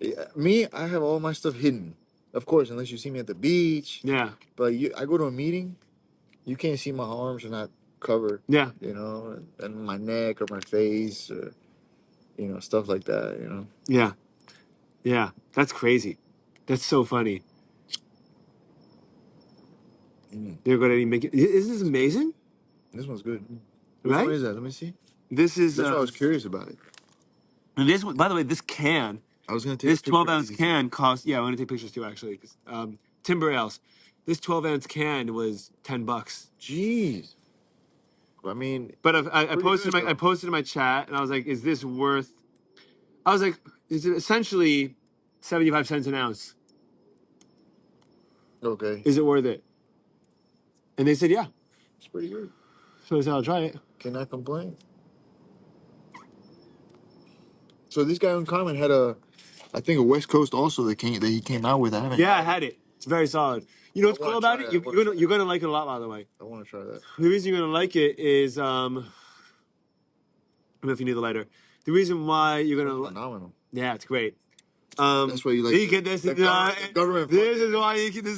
Yeah, me, I have all my stuff hidden. Of course, unless you see me at the beach. Yeah, But I go to a meeting, you can't see my arms are not covered. yeah, And my neck or my face or stuff like that. yeah, yeah. That's crazy. That's so funny. Mm. You're going to make it. Is this amazing? This one's good. Which Right? one is that? Let me see. This is. That's why I was curious about it. And this one, by the way, this can. I was gonna take This a picture 12-ounce of these. can cost. Yeah, I want to take pictures too, actually. 'Cause, Timber Ales. This 12-ounce can was $10. Jeez. I mean, But I Pretty posted good, I though. posted in my chat, and I was like, "Is this worth?" I was like, It's essentially 75 cents an ounce. Okay. Is it worth it? And they said, yeah. It's pretty good. So I said, I'll try it. Cannot complain. So this guy Uncommon had I think a West Coast also that he came out with. I haven't. Yeah, I had it. It's very solid. You know what's cool about it? You're gonna like it a lot, by the way. I want to try that. The reason you're gonna like it is I don't know if you need the lighter. The reason why you're gonna phenomenal. Yeah, it's great. That's why you like. You get this. Government. This is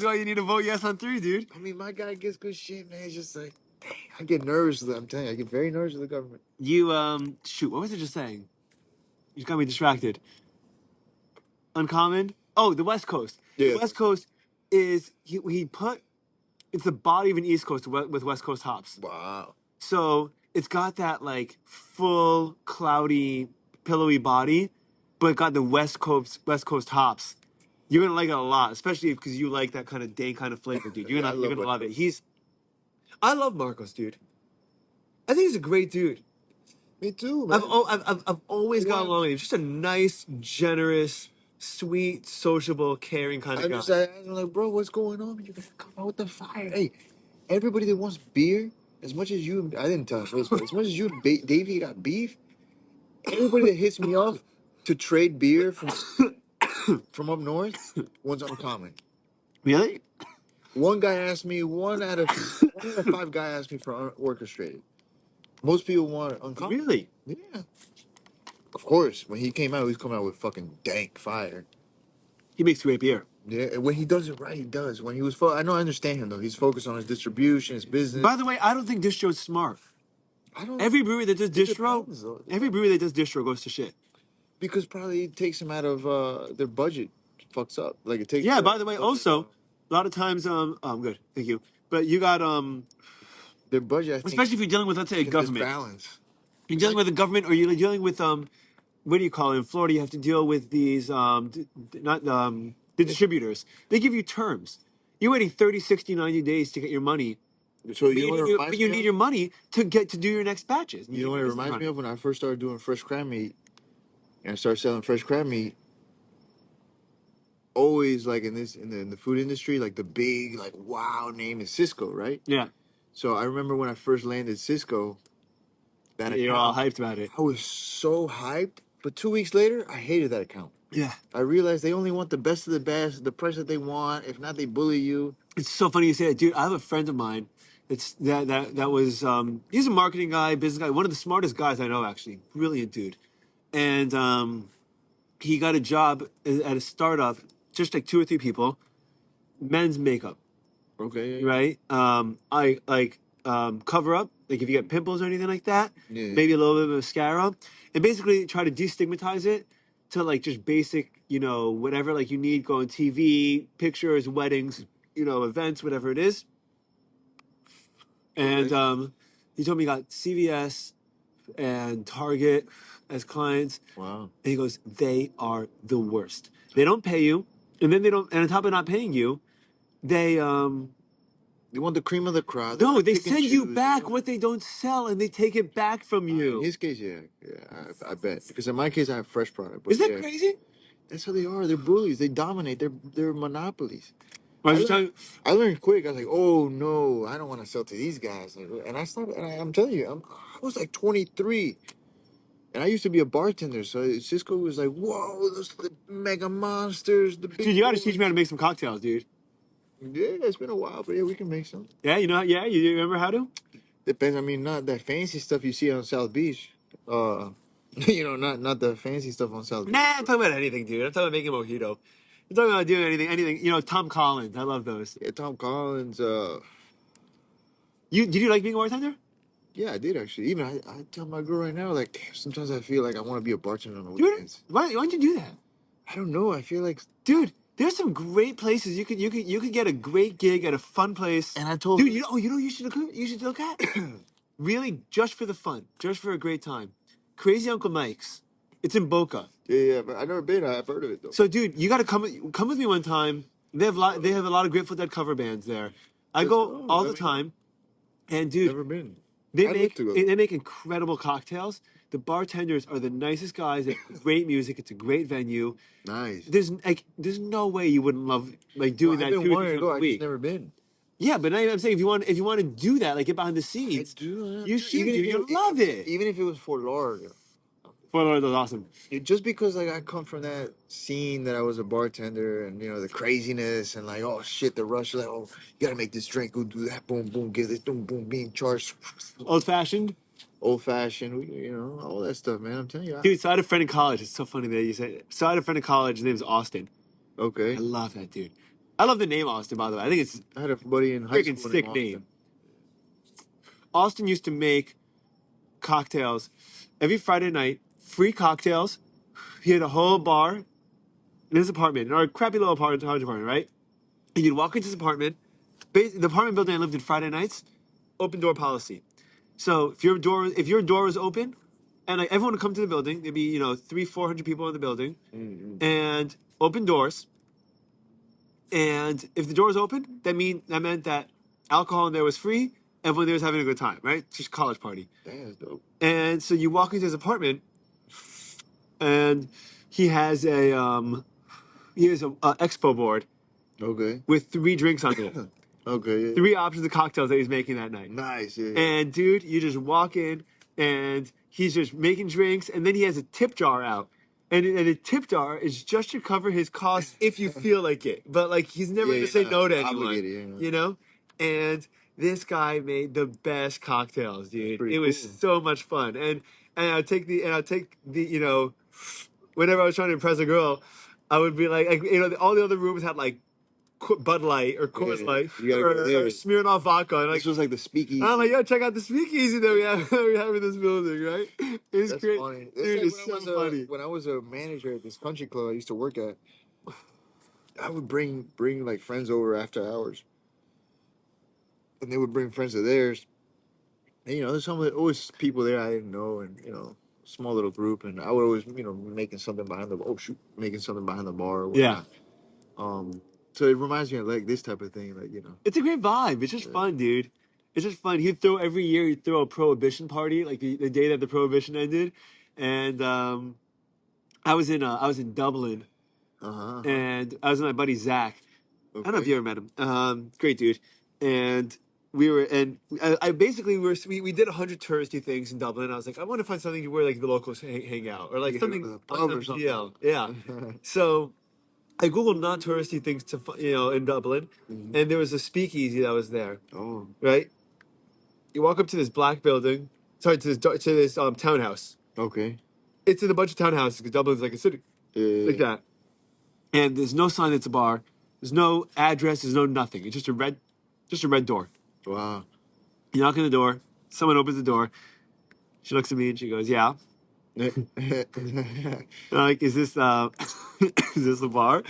why you need to vote yes on 3, dude. I mean, my guy gets good shit, man. It's just like, dang, I get nervous. I'm telling you, I get very nervous with the government. You shoot. What was it just saying? You just got me distracted. Uncommon. Oh, the West Coast. Yeah. The West Coast is he put it's the body of an East Coast with West Coast hops. Wow. So it's got that like full cloudy, pillowy body, but it got the West Coast hops. You're gonna like it a lot, especially because you like that kind of dank kind of flavor, dude. You're gonna love it. I love Marcos, dude. I think he's a great dude. Me too, man. I've always got along with him. He's just a nice, generous, sweet, sociable, caring kind of guy. I'm like, bro, what's going on? You gotta come out with the fire. Hey, everybody that wants beer, as much as you, I didn't tell him this, but as much as you, Davey got beef. Everybody that hits me off to trade beer from up north wants Uncommon. Really? One guy asked me. One out of 5 guys asked me for orchestrated. Most people want Uncommon. Really? Yeah. Of course, when he came out, he was coming out with fucking dank fire. He makes great beer. Yeah, and when he does it right, he does. When he was, I understand him though. He's focused on his distribution, his business. By the way, I don't think distro's smart. I don't. Every brewery that does distro, Depends, though. every brewery that does distro goes to shit. Because probably it takes them out of their budget. Fucks up. Like it takes. Yeah. By the way, also, a lot of times, oh, I'm good, thank you. But you got their budget, I think, especially if you're dealing with, let's say, a government. Balance. You're dealing with a government, or you're dealing with what do you call it? In Florida, you have to deal with these the distributors. They give you terms. You're waiting 30, 60, 90 days to get your money. So you know what it reminds but you me need of? your money to do your next batches. You know what it reminds me of when I first started doing fresh crab meat, and I started selling fresh crab meat. Always like in the food industry, like the big like wow name is Cisco, right? Yeah. So I remember when I first landed Cisco, You're all hyped about it. I was so hyped, but 2 weeks later, I hated that account. Yeah. I realized they only want the best of the best, the price that they want. If not, they bully you. It's so funny you say that, dude. I have a friend of mine. It's that was he's a marketing guy, business guy, one of the smartest guys I know, actually. Brilliant dude. And he got a job at a startup, just like 2 or 3 people, men's makeup. Okay. Yeah. Right? I like cover up, like if you get pimples or anything like that, Yeah. maybe a little bit of mascara, and basically try to destigmatize it to like just basic, whatever like you need, go on TV, pictures, weddings, events, whatever it is. And he told me he got CVS and Target as clients. Wow. And he goes, they are the worst. They don't pay you, and then and on top of not paying you, they want the cream of the crop. No, they send you back what they don't sell, and they take it back from you. In his case, yeah, I bet. Because in my case, I have fresh product. But Isn't that crazy? That's how they are. They're bullies. They dominate. They're monopolies. I learned quick. I was like, oh no, I don't want to sell to these guys. And I started. And I'm telling you, I was like 23, and I used to be a bartender. So Cisco was like, whoa, those are the mega monsters. The big dude, you got to teach me how to make some cocktails, dude. Yeah, it's been a while, but yeah, we can make some. Yeah, yeah, you remember how to? Depends. I mean, not that fancy stuff you see on South Beach. Not the fancy stuff on South Beach. Nah, I'm talking about anything, dude. I'm talking about making a mojito. I'm talking about doing anything. Tom Collins. I love those. Yeah, Tom Collins. Did you like being a bartender? Yeah, I did actually. Even I tell my girl right now, like, damn, sometimes I feel like I want to be a bartender on the weekends. Why don't you do that? I don't know. I feel like, dude, there's some great places you could get a great gig at a fun place. And I told dude, you should look at really just for the fun, just for a great time. Crazy Uncle Mike's. It's in Boca. Yeah, but I've never been. I've heard of it though. So, dude, you got to come with me one time. They have a lot of Grateful Dead cover bands there. I go all the time, and dude, never been. They make incredible cocktails. The bartenders are the nicest guys. They have great music. It's a great venue. Nice. There's no way you wouldn't love like Well, doing I've that been 2 or 3 wanting to times go. a I just week. never been. Yeah, but I'm saying if you want to do that, like get behind the scenes, you should, dude. You'll love it. Even if it was Fort Lauderdale. Fort Lauderdale's awesome. Just because like I come from that scene that I was a bartender and the craziness and like oh shit the rush like oh you gotta make this drink go do that boom boom get this boom boom being charged Old fashioned. old fashioned all that stuff man I'm telling you Dude, so I had a friend in college. It's so funny that you said it. So I had a friend in college. His name's Austin. okay I love that dude. I love the name Austin, by the way. I think it's I had a buddy in a high freaking school sick named name. Austin used to make cocktails every Friday night, free cocktails. He had a whole bar in his apartment, in our crappy little apartment, right? And you'd walk into his apartment. The apartment building I lived in Friday nights, open door policy. So if your door was open, and like everyone would come to the building, there'd be 300-400 people in the building, and open doors. And if the doors open, that meant that alcohol in there was free. Everyone there was having a good time, right? Just college party. That's dope. And so you walk into his apartment, and he has a expo board Okay. with 3 drinks on it, Okay. Yeah. 3 options of cocktails that he's making that night. Nice. Yeah. And dude, you just walk in, and he's just making drinks, and then he has a tip jar out. And the tip jar is just to cover his costs if you feel like it. But like he's never Yeah, gonna say yeah, no to anyone. obligated, You know? And this guy made the best cocktails, dude. pretty It was cool. so much fun. And I'd take the whenever I was trying to impress a girl, I would be like all the other rooms had like Bud Light or Coors Yeah, Light you gotta go there. or Smirnoff vodka. And This was like the speakeasy. I'm like, yo, check out the speakeasy that we have in this building, right? It's That's great. funny. Dude, That's it's like so funny. when I was a manager at this country club I used to work at. I would bring like friends over after hours, and they would bring friends of theirs. And there's always people there I didn't know, and small little group, and I would always making something behind the making something behind the bar or Yeah. whatnot. So it reminds me of like this type of thing, like It's a great vibe. It's just fun, dude. It's just fun. Every year he'd throw a prohibition party, like the day that the prohibition ended. And I was in Dublin, and I was with my buddy Zach. I don't know if you ever met him. Great dude. And I basically we did 100 touristy things in Dublin. I was like, I want to find something where like the locals hang out or like something a pub or something. Yeah. So I googled not touristy things in Dublin, and there was a speakeasy that was there. Oh, Right. You walk up to this black building. Sorry, to this townhouse. okay. It's in a bunch of townhouses because Dublin's like a city, like that. And there's no sign it's a bar. There's no address. There's no nothing. It's just a red door. Wow. You knock on the door. Someone opens the door. She looks at me and she goes, "Yeah." And I'm like, "Is this is this the bar?"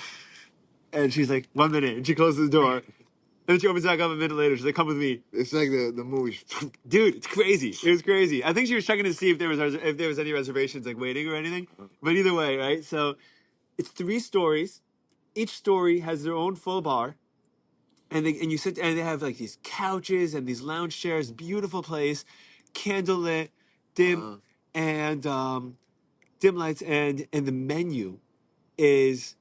And she's like, "1 minute." And she closes the door. And then she opens back up a minute later. She's like, "Come with me." It's like the movie. Dude, it's crazy. It was crazy. I think she was checking to see if there was any reservations like waiting or anything. But either way, right? So it's 3 stories. Each story has their own full bar. And you sit and they have like these couches and these lounge chairs, beautiful place, candlelit, dim, and dim lights, and the menu is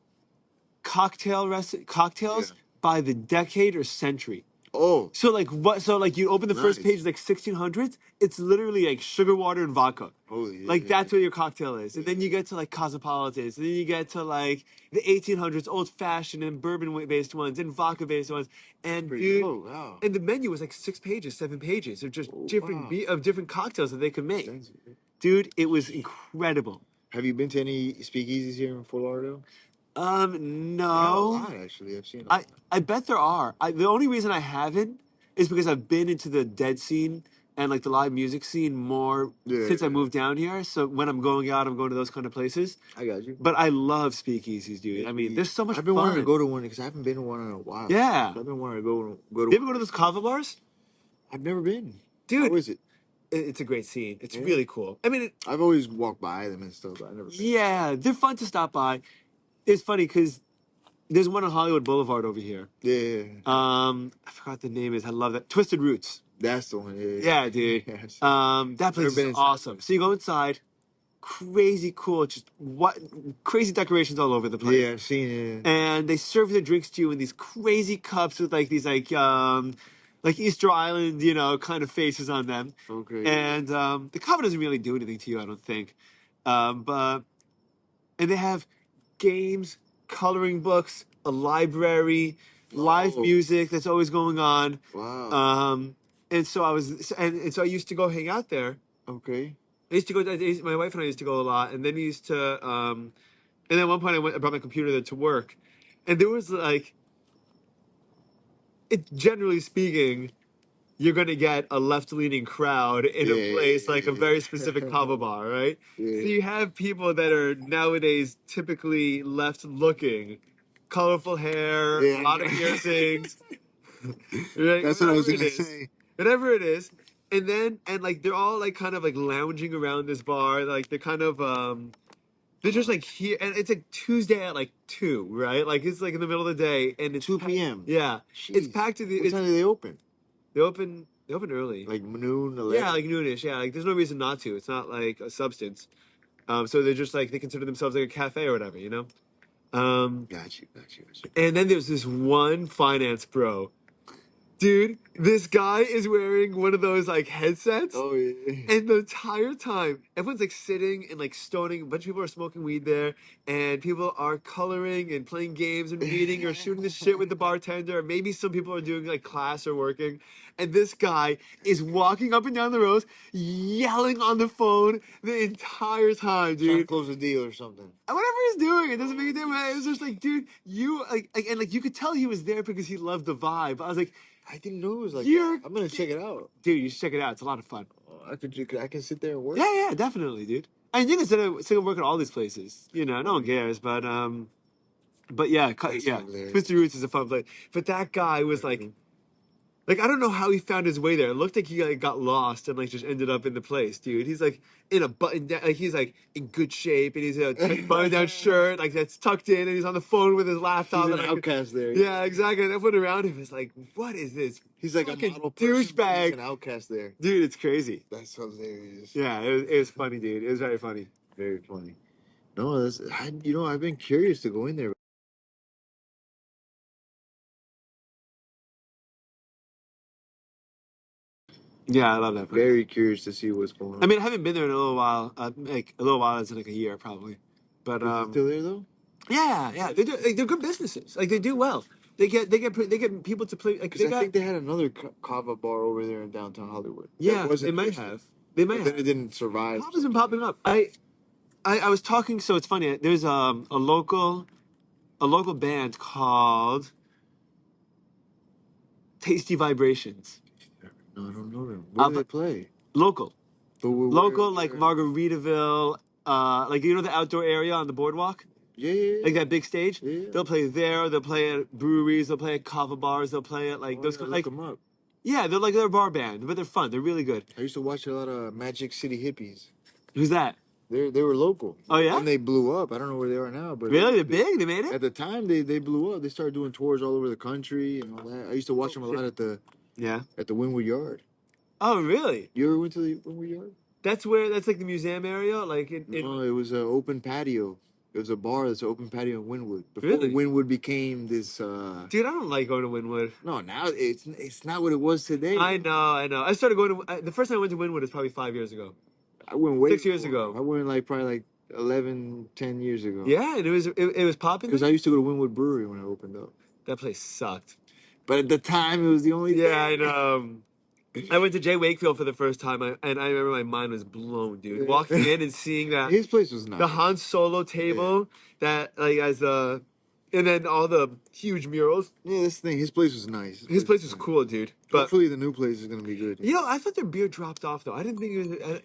cocktails by the decade or century. Oh, So like what? So like you open the first Nice. page like 1600s. It's literally like sugar water and vodka. holy. Like that's what your cocktail is, and then you get to like cosmopolitans, and then you get to like the 1800s, old fashioned and bourbon based ones, and vodka based ones, and dude, Oh, wow. and the menu was like 6 pages, 7 pages of just different wow. different cocktails that they could make. Dude, it was incredible. Have you been to any speakeasies here in Fort Lauderdale? No. Yeah, a lot, actually. I've seen. I bet there are. The only reason I haven't is because I've been into the dead scene and like the live music scene more since I moved down here. So when I'm going out, I'm going to those kind of places. I got you. But I love speakeasies, dude. I mean, there's so much I've been fun. wanting to go to one because I haven't been to one in a while. Yeah. I've been wanting to go to. You ever go to those kava bars? I've never been. Dude. How is it? It's a great scene. It's really cool. I mean, I've always walked by them and stuff, but I never been. Yeah, they're fun to stop by. It's funny because there's one on Hollywood Boulevard over here. Yeah. I forgot the name is. I love that. Twisted Roots. That's the one. Yeah, dude. Yes. That place Never been is inside. awesome. So you go inside. crazy cool, just what crazy decorations all over the place. Yeah, I've seen it. And they serve the drinks to you in these crazy cups with like these like Easter Island, kind of faces on them. Okay. And the cover doesn't really do anything to you, I don't think. But and they have games, coloring books, a library, live Oh. music that's always going on. Wow. And so I used to go hang out there. Okay. I used to go. My wife and I used to go a lot, and then we used to. And then at one point, I brought my computer there to work, and there was like, generally speaking, you're gonna get a left-leaning crowd in a place like a very specific kava bar, right? Yeah. So you have people that are nowadays typically left-looking, colorful hair, Yeah. a lot of piercings, right? That's what I was Whatever it gonna is. say. Whatever it is. And like they're all like kind of like lounging around this bar, like they're kind of they're just like here, and it's like Tuesday at like 2, right? Like it's like in the middle of the day, and it's 2 p.m. Yeah, it's Jeez. packed to the. What time do they open? They open early. Like noon, 11? Yeah, like noonish. Yeah, like there's no reason not to. It's not like a substance. So they're just like they consider themselves like a cafe or whatever, Got you. And then there's this one finance bro. Dude, this guy is wearing one of those like headsets. Oh yeah. And the entire time, everyone's like sitting and like stoning. A bunch of people are smoking weed there, and people are coloring and playing games and reading or shooting the shit with the bartender. Or maybe some people are doing like class or working. And this guy is walking up and down the rows, yelling on the phone the entire time, Trying to dude. close a deal or something. Whatever he's doing, it doesn't make a difference. It was just like, dude, you and like you could tell he was there because he loved the vibe. I was like, I didn't know it was like You're- that. I'm gonna check it out. dude, you should check it out. It's a lot of fun. I can sit there and work. Yeah, definitely, dude. And you can still work at all these places. No one cares. But yeah, That's hilarious. Twisted Roots is a fun place. But that guy was like I don't know how he found his way there. It looked like he like got lost and like just ended up in the place, dude. He's like in a button down, like he's like in good shape, and he's in a button down shirt like that's tucked in, and he's on the phone with his laptop. He's an and, outcast there. Yeah, exactly. And everyone around him is like, "What is this?" He's like fucking a model person, but he's douchebag, an outcast there. dude. It's crazy. That's hilarious. Yeah, it was funny, dude. It was very funny. Very funny. No, I've been curious to go in there. Yeah, I love that place. Very curious to see what's going on. I mean, I haven't been there in a little while. Like a little while, it's in like a year probably. But Is it still there though? yeah, they do. Like, they're good businesses. Like they do well. They get people to play. Like Because I think they had another kava bar over there in downtown Hollywood. Yeah, That wasn't they might listed. have. They might But have. then it didn't survive. Kava's been popping up. I was talking. So it's funny. There's a local band called Tasty Vibrations. No, I don't know them. Where do they play? Local. But Like Margaritaville. Like the outdoor area on the boardwalk. Yeah. Like that big stage. Yeah. They'll play there. They'll play at breweries. They'll play at kava bars. They'll play at like those. Look Like them up. yeah, they're a bar band, but they're fun. They're really good. I used to watch a lot of Magic City Hippies. Who's that? They were local. Oh yeah. And they blew up. I don't know where they are now, but Really, they're big. They made it. at the time they blew up. They started doing tours all over the country and all that. I used to watch them a lot at the Wynwood Yard. Oh really? You ever went to the Wynwood Yard? That's like the museum area. Like No, it was an open patio. It was a bar that's an open patio in Wynwood. Before Really? Wynwood became this. Dude, I don't like going to Wynwood. No, now it's not what it was today. I know. I started going to the first time I went to Wynwood is probably 5 years ago. I went way 6 years before. ago. I went probably 11, 10 years ago. Yeah, and it was popping. Because I used to go to Wynwood Brewery when I opened up. That place sucked. But at the time, it was the only thing. Yeah, I know. I went to Jay Wakefield for the first time, and I remember my mind was blown, dude. Yeah. Walking in and seeing that His place was nice. the Han Solo table that like as and then all the huge murals. Yeah, this thing. His place was nice. His place was cool, dude. But Hopefully the new place is gonna be good. I thought their beer dropped off though. I didn't think it was.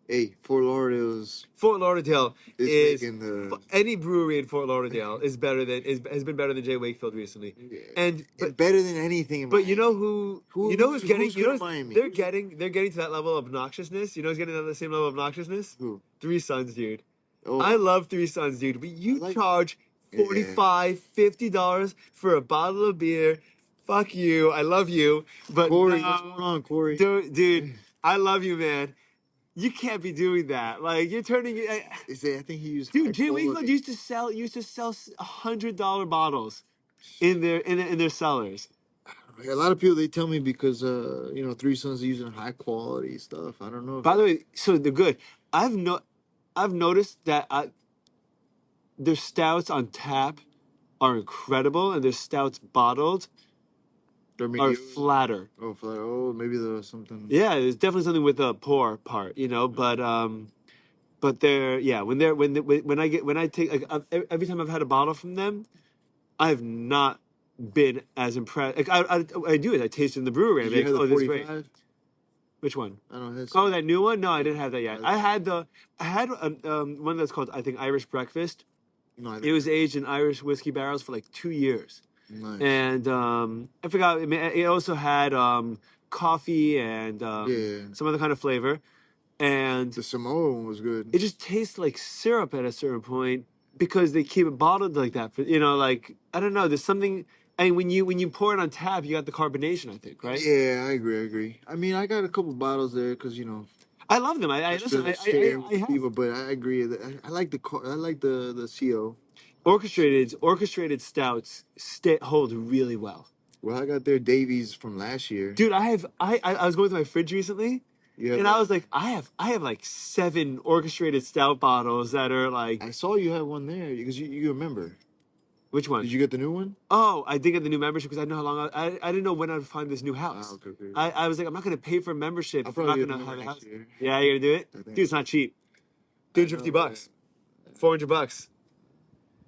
Hey, Fort Lauderdale's Fort Lauderdale is making the any brewery in Fort Lauderdale has been better than Jay Wakefield recently. Yeah. And It's better than anything. In but Miami. you know who's who's getting good in Miami? they're getting to that level of obnoxiousness. You know who's getting to the same level of obnoxiousness? Who? Three Sons, dude. Oh, I love Three Sons, dude. But you charge Yeah. $45, $50 for a bottle of beer. Fuck you. I love you. But Corey, no, what's going on, Corey? dude, I love you, man. You can't be doing that. Like you're turning it. I think he used high Dude, Jay Wingfield quality. used to sell $100 bottles in their cellars. Like, a lot of people they tell me because Three Sons are using high quality stuff. I don't know if By the way, so they're good. I've noticed that their stouts on tap are incredible, and their stouts bottled they're are mediocre. flatter. Maybe there's something. Yeah, there's definitely something with the pour part, but they're yeah when I take like every time I've had a bottle from them, I have not been as impressed. Like I do it. I taste it in the brewery. Did I'm you like, have the oh, this is great. 45? Which one? I don't know. Oh, that new one? No, I didn't have that yet. That's- I had one that's called I think Irish Breakfast. No, I It was aged in Irish whiskey barrels for like 2 years, nice. and I forgot. I mean, it also had coffee and Yeah. some other kind of flavor, and The Samoa one was good. it just tastes like syrup at a certain point because they keep it bottled like that. For like I don't know. There's something. I mean, when you pour it on tap, you got the carbonation. I think, right? Yeah, I agree. I mean, I got a couple bottles there because I love them. I just listen. to share I with have people. But I agree. I like the CO. orchestrated stouts hold really well. Well, I got their Davies from last year. Dude, I was going through my fridge recently, Yeah, and I was like, I have like 7 orchestrated stout bottles that are like, I saw you have one there because you remember. which one? Did you get the new one? Oh, I did get the new membership because I didn't know how long I didn't know when I'd find this new house. Okay. I was like, I'm not gonna pay for a membership I'll if I'm not probably gonna get the have new a one house. next year. Yeah, you gonna do it, I think dude? It's not cheap. $250, $400.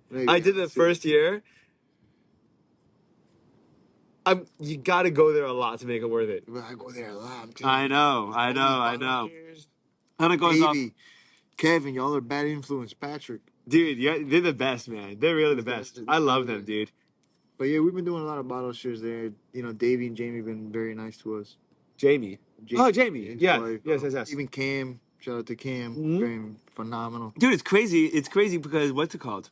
Maybe I did it the first year. You got to go there a lot to make it worth it. But I go there a lot. I'm I telling know, you. I All know, these I bottle know. shares. And it goes off, Davey, Kevin, y'all are bad influence. Patrick. dude. Yeah, they're the best, man. They're really the best. I love them, dude. But yeah, we've been doing a lot of bottle shares there. Davey and Jamie have been very nice to us. Jamie. Oh, Jamie. His Yeah. wife, Yes. Even Cam. Shout out to Cam. Mhm. Very phenomenal. Dude, it's crazy. It's crazy because what's it called?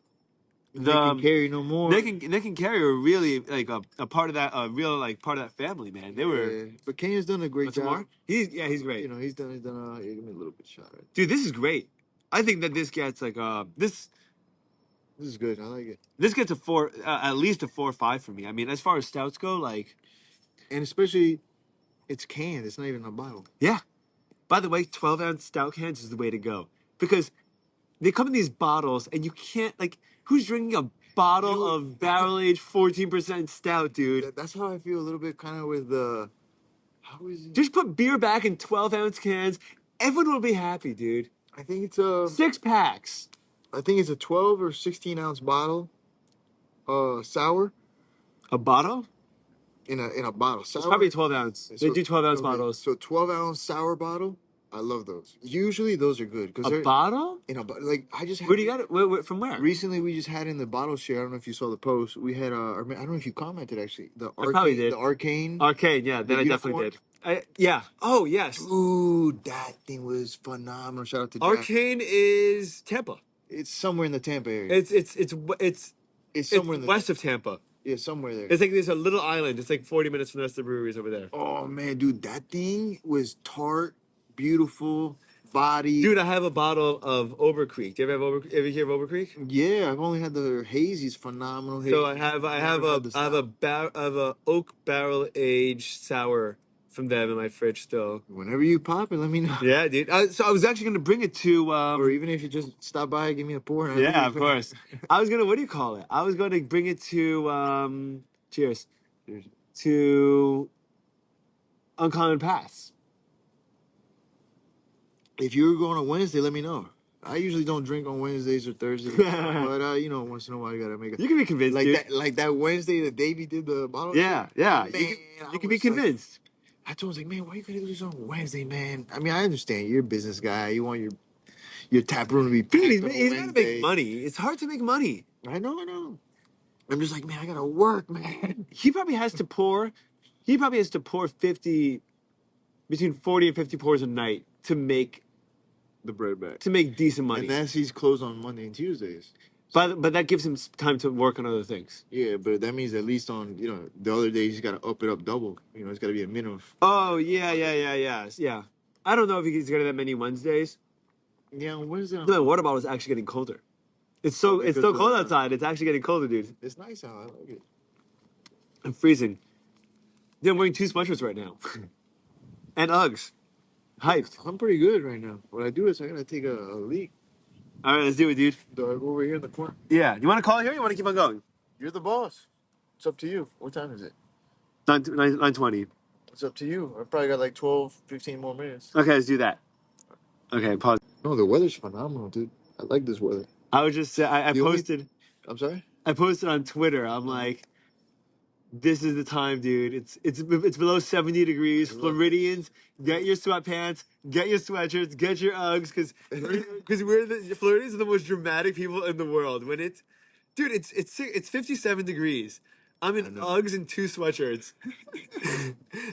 Nick and Carrie no more. Nick and Carrie were really like a part of that, a real like part of that family, man. They were. But Cam's done a great Want some job. more? He's great. He's done. Yeah, give me a little bit shot. Right? Dude, this is great. I think that this gets like this This is good. I like it. this gets a 4, at least a 4 or 5 for me. I mean, as far as stouts go, like And especially, it's canned. It's not even a bottle. yeah. By the way, 12-ounce stout cans is the way to go because they come in these bottles, and you can't like who's drinking a bottle of barrel aged 14% stout, dude? That's how I feel a little bit, kind of with the. How is it? Just put beer back in 12-ounce cans. Everyone will be happy, dude. I think it's a 6 packs. I think it's a 12 or 16-ounce bottle. Sour A bottle? in a bottle. Sour. It's probably a 12-ounce. They do 12-ounce bottles. So 12-ounce sour bottle. I love those. Usually those are good because A bottle? in a like I just had. Where do you got it? From where? Recently, we just had in the bottle share. I don't know if you saw the post. We had I don't know if you commented actually. The I probably did. The arcane. Arcane, yeah. Then I definitely did. Yeah. Oh yes. Dude, that thing was phenomenal. Shout out to Jack. Arcane is Tampa. It's somewhere in the Tampa area. It's somewhere in the west of Tampa. Yeah, somewhere there. It's like there's a little island. It's like 40 minutes from the rest of the breweries over there. Oh man, dude, that thing was tart, beautiful, body. Dude, I have a bottle of Ober Creek. Do you ever hear of Ober Creek? Yeah, I've only had the hazy's phenomenal. So I have a oak barrel aged sour from them in my fridge still. Whenever you pop it, let me know. Yeah, dude. So I was actually gonna bring it to or even if you just stop by, give me a pour. And yeah, of course. I was gonna, what do you call it? I was gonna bring it to cheers. To Uncommon Paths. If you were going on Wednesday, let me know. I usually don't drink on Wednesdays or Thursdays, but once in a while you gotta make it. You can be convinced, like dude. that Wednesday that Davey did the bottle. Yeah. Man, you can be convinced. I told him, like, man, why you gotta do this on Wednesday, man? I mean, I understand you're a business guy. You want your tap room to be packed. Dude, he's gotta make money. It's hard to make money. I know. I'm just like, man, I gotta work, man. He probably has to pour 50, between 40 and 50 pours a night to make the bread back. To make decent money. And that's he's closed on Monday and Tuesdays. But that gives him time to work on other things. Yeah, but that means at least on, the other days he's got to up it up double. It's got to be a minimum. Oh, yeah. I don't know if he's getting that many Wednesdays. Yeah, where's that? No, my water bottle is actually getting colder. It's so Probably it's so because, cold outside. It's actually getting colder, dude. It's nice out. I like it. I'm freezing. Dude, I'm wearing 2 sweatshirts right now, and Uggs. Hyped. I'm pretty good right now. What I do is I gotta take a leak. All right, let's do it, dude. Do I go over here in the corner? Yeah. You want to call here? Or you want to keep on going? You're the boss. It's up to you. What time is it? 9:20. It's up to you. I probably got like 12, 15 more minutes. Okay, let's do that. Okay, pause. No, the weather's phenomenal, dude. I like this weather. I was just I The only- posted I'm sorry? I posted on Twitter. I'm like, this is the time, dude. It's below 70 degrees. Floridians, get your sweatpants, get your sweatshirts, get your Uggs, because Floridians are the most dramatic people in the world. When it's, dude, it's 57 degrees. I'm in Uggs and 2 sweatshirts.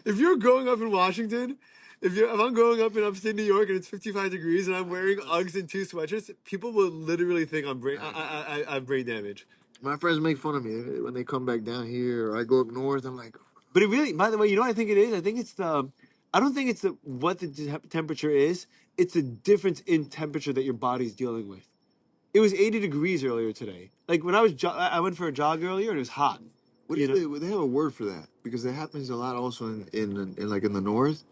If you're growing up in Washington, if I'm growing up in upstate New York and it's 55 degrees and I'm wearing Uggs and 2 sweatshirts, people will literally think I'm I'm brain damage. My friends make fun of me when they come back down here or I go up north. I'm like, But it really, by the way, you know what I think it is? I think it's I don't think it's what the temperature is. It's the difference in temperature that your body's dealing with. It was 80 degrees earlier today. Like when I went for a jog earlier and it was hot. what is they have a word for that? Because that happens a lot also in like in the north.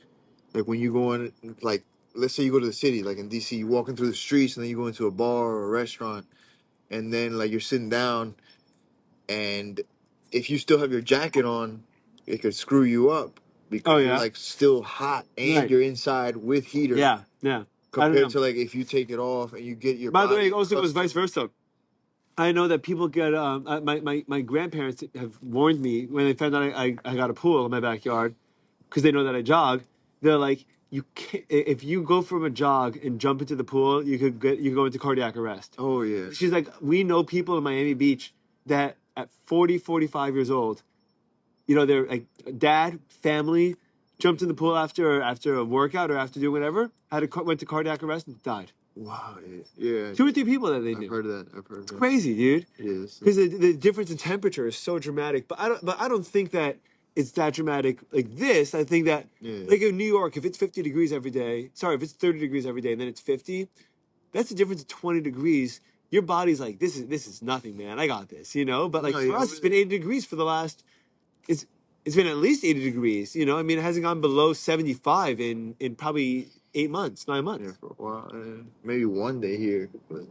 Like when you go in, like, let's say you go to the city, like in DC, you walking through the streets and then you go into a bar or a restaurant and then like you're sitting down and if you still have your jacket on, it could screw you up because you're like still hot and you're inside with heater. Yeah, yeah. Compared to like if you take it off and you get your By the way, body it also goes accustomed- vice versa. I know that people get my grandparents have warned me when they found out I got a pool in my backyard because they know that I jog. They're like, you can't, if you go from a jog and jump into the pool, you could go into cardiac arrest. Oh yeah. She's like, we know people in Miami Beach that at 40, 45 years old, you know, they're like dad, family, jumped in the pool after a workout or after doing whatever, went to cardiac arrest and died. Wow. Yeah. 2 or 3 people that they knew. I've heard that. I've heard that. Crazy, dude. Yes. Because the difference in temperature is so dramatic. But I don't think that it's that dramatic like this. I think that like in New York, if it's 50 degrees every day, if it's 30 degrees every day and then it's 50, that's the difference of 20 degrees. Your body's like, this is nothing, man. I got this, you know? But like for us, it's been 80 degrees for the last it's been at least 80 degrees, you know? I mean, it hasn't gone below 75 in probably 8 months, 9 months. Yeah, for a while. Maybe one day here. But...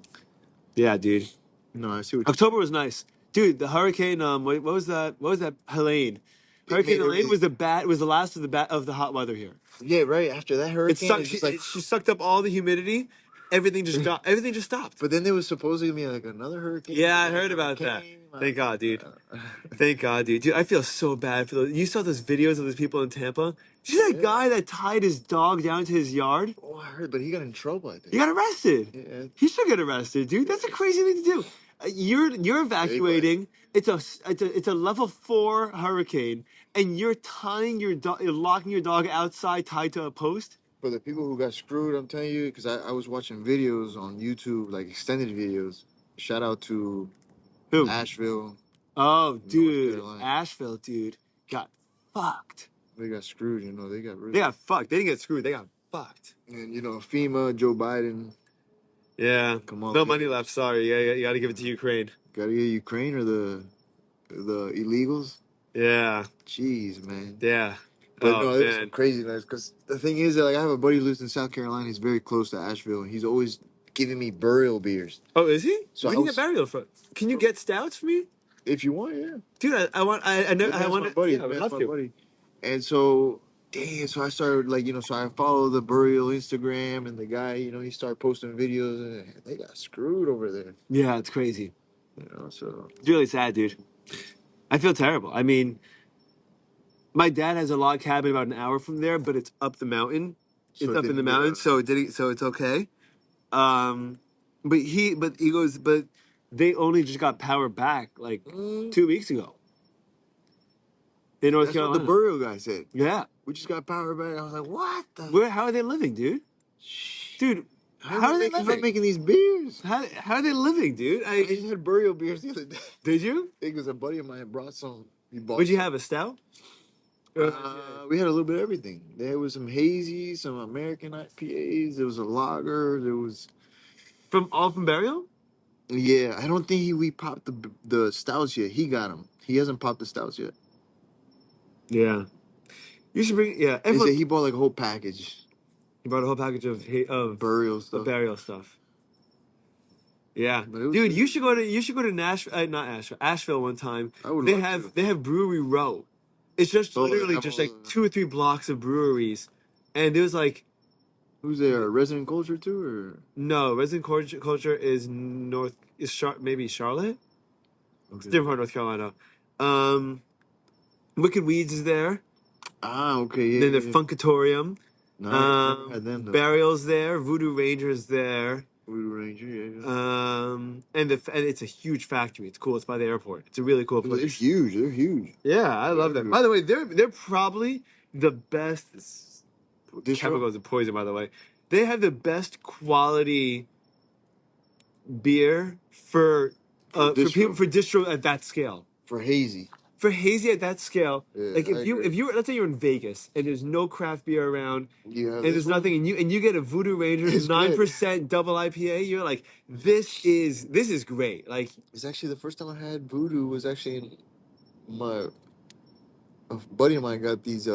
Yeah, dude. No, I see what October was nice. Dude, the hurricane, what was that? What was that? Helene. Hurricane Helene was the last of the hot weather here. Yeah, right. After that hurricane, she sucked up all the humidity. Everything just stopped. But then there was supposedly be like another hurricane. Yeah, I heard about that. Thank God, dude. Thank God, dude. Dude, I feel so bad for those. You saw those videos of those people in Tampa? Did you see that guy that tied his dog down to his yard? Oh, I heard, but he got in trouble, I think. He got arrested. Yeah. He should get arrested, dude. That's a crazy thing to do. You're evacuating. It's a level 4 hurricane, and you're tying your dog, you're locking your dog outside, tied to a post. For the people who got screwed, I'm telling you, because I was watching videos on YouTube, like extended videos. Shout out to Who? Asheville. Oh, dude, Asheville, dude, got fucked. They got screwed, you know. They got fucked. They didn't get screwed. They got fucked. And you know, FEMA, Joe Biden. Yeah. Come on. No money left. Sorry. Yeah, you got to give it to Ukraine. Got to get Ukraine or the illegals. Yeah. Jeez, man. Yeah. But no, it's craziness. Because the thing is that like I have a buddy who lives in South Carolina. He's very close to Asheville, and he's always giving me burial beers. Oh, is he? So Where do you get burial from? Can you get stouts for me? If you want, yeah. Dude, I want. I want my buddy. Yeah, That's my buddy. And so, so I started like so I follow the burial Instagram, and the guy, he started posting videos, and they got screwed over there. Yeah, it's crazy. So it's really sad, dude. I feel terrible. I mean, my dad has a log cabin about an hour from there, but it's up the mountain. It's up in the mountains, so it's okay. But he goes, but they only just got power back like 2 weeks ago. In North Carolina. What the burial guy said. Yeah. We just got power back. I was like, what? How are they living, dude? Dude, how are they living? How are they making these beers? How are they living, dude? I just had burial beers the other day. Did you? Because a buddy of mine brought some. Would you have a stout? We had a little bit of everything. There was some hazy, some American IPAs. There was a lager. There was From Burial? yeah. I don't think we popped the stouts yet. He got them. He hasn't popped the stouts yet. Yeah. You should bring. Yeah, They everyone. said he bought like a whole package. He brought a whole package of Burial stuff. Burial stuff. Yeah, But it was dude, good. you should go to Nashville, not Asheville, Asheville one time. I would They love have to. they have Brewery Row. It's just Oh, they literally have just all like the- 2 or 3 blocks of breweries, and there's like Who's there? Resident Culture too, or no Resident Culture is maybe Charlotte. It's okay. different part of North Carolina. Wicked Weeds is there. Okay, yeah, Then the yeah. Funkatorium. Nice. Never had them though. Burial's there. Voodoo Ranger's there. Voodoo Ranger, yeah. And it's a huge factory. It's cool. It's by the airport. It's a really cool They're place. huge. They're huge. Yeah, I love them. By the way, they're probably the best. Distro? Chemicals and poison, by the way. They have the best quality beer for people for distro at that scale. For hazy. For hazy at that scale, Yeah, like I if you agree. let's say you're in Vegas and there's no craft beer around You have and this there's one? nothing and you get a Voodoo Ranger It's good. 9% double IPA, you're like, this is great. Like It's actually the first time I had Voodoo was actually in my a buddy of mine got these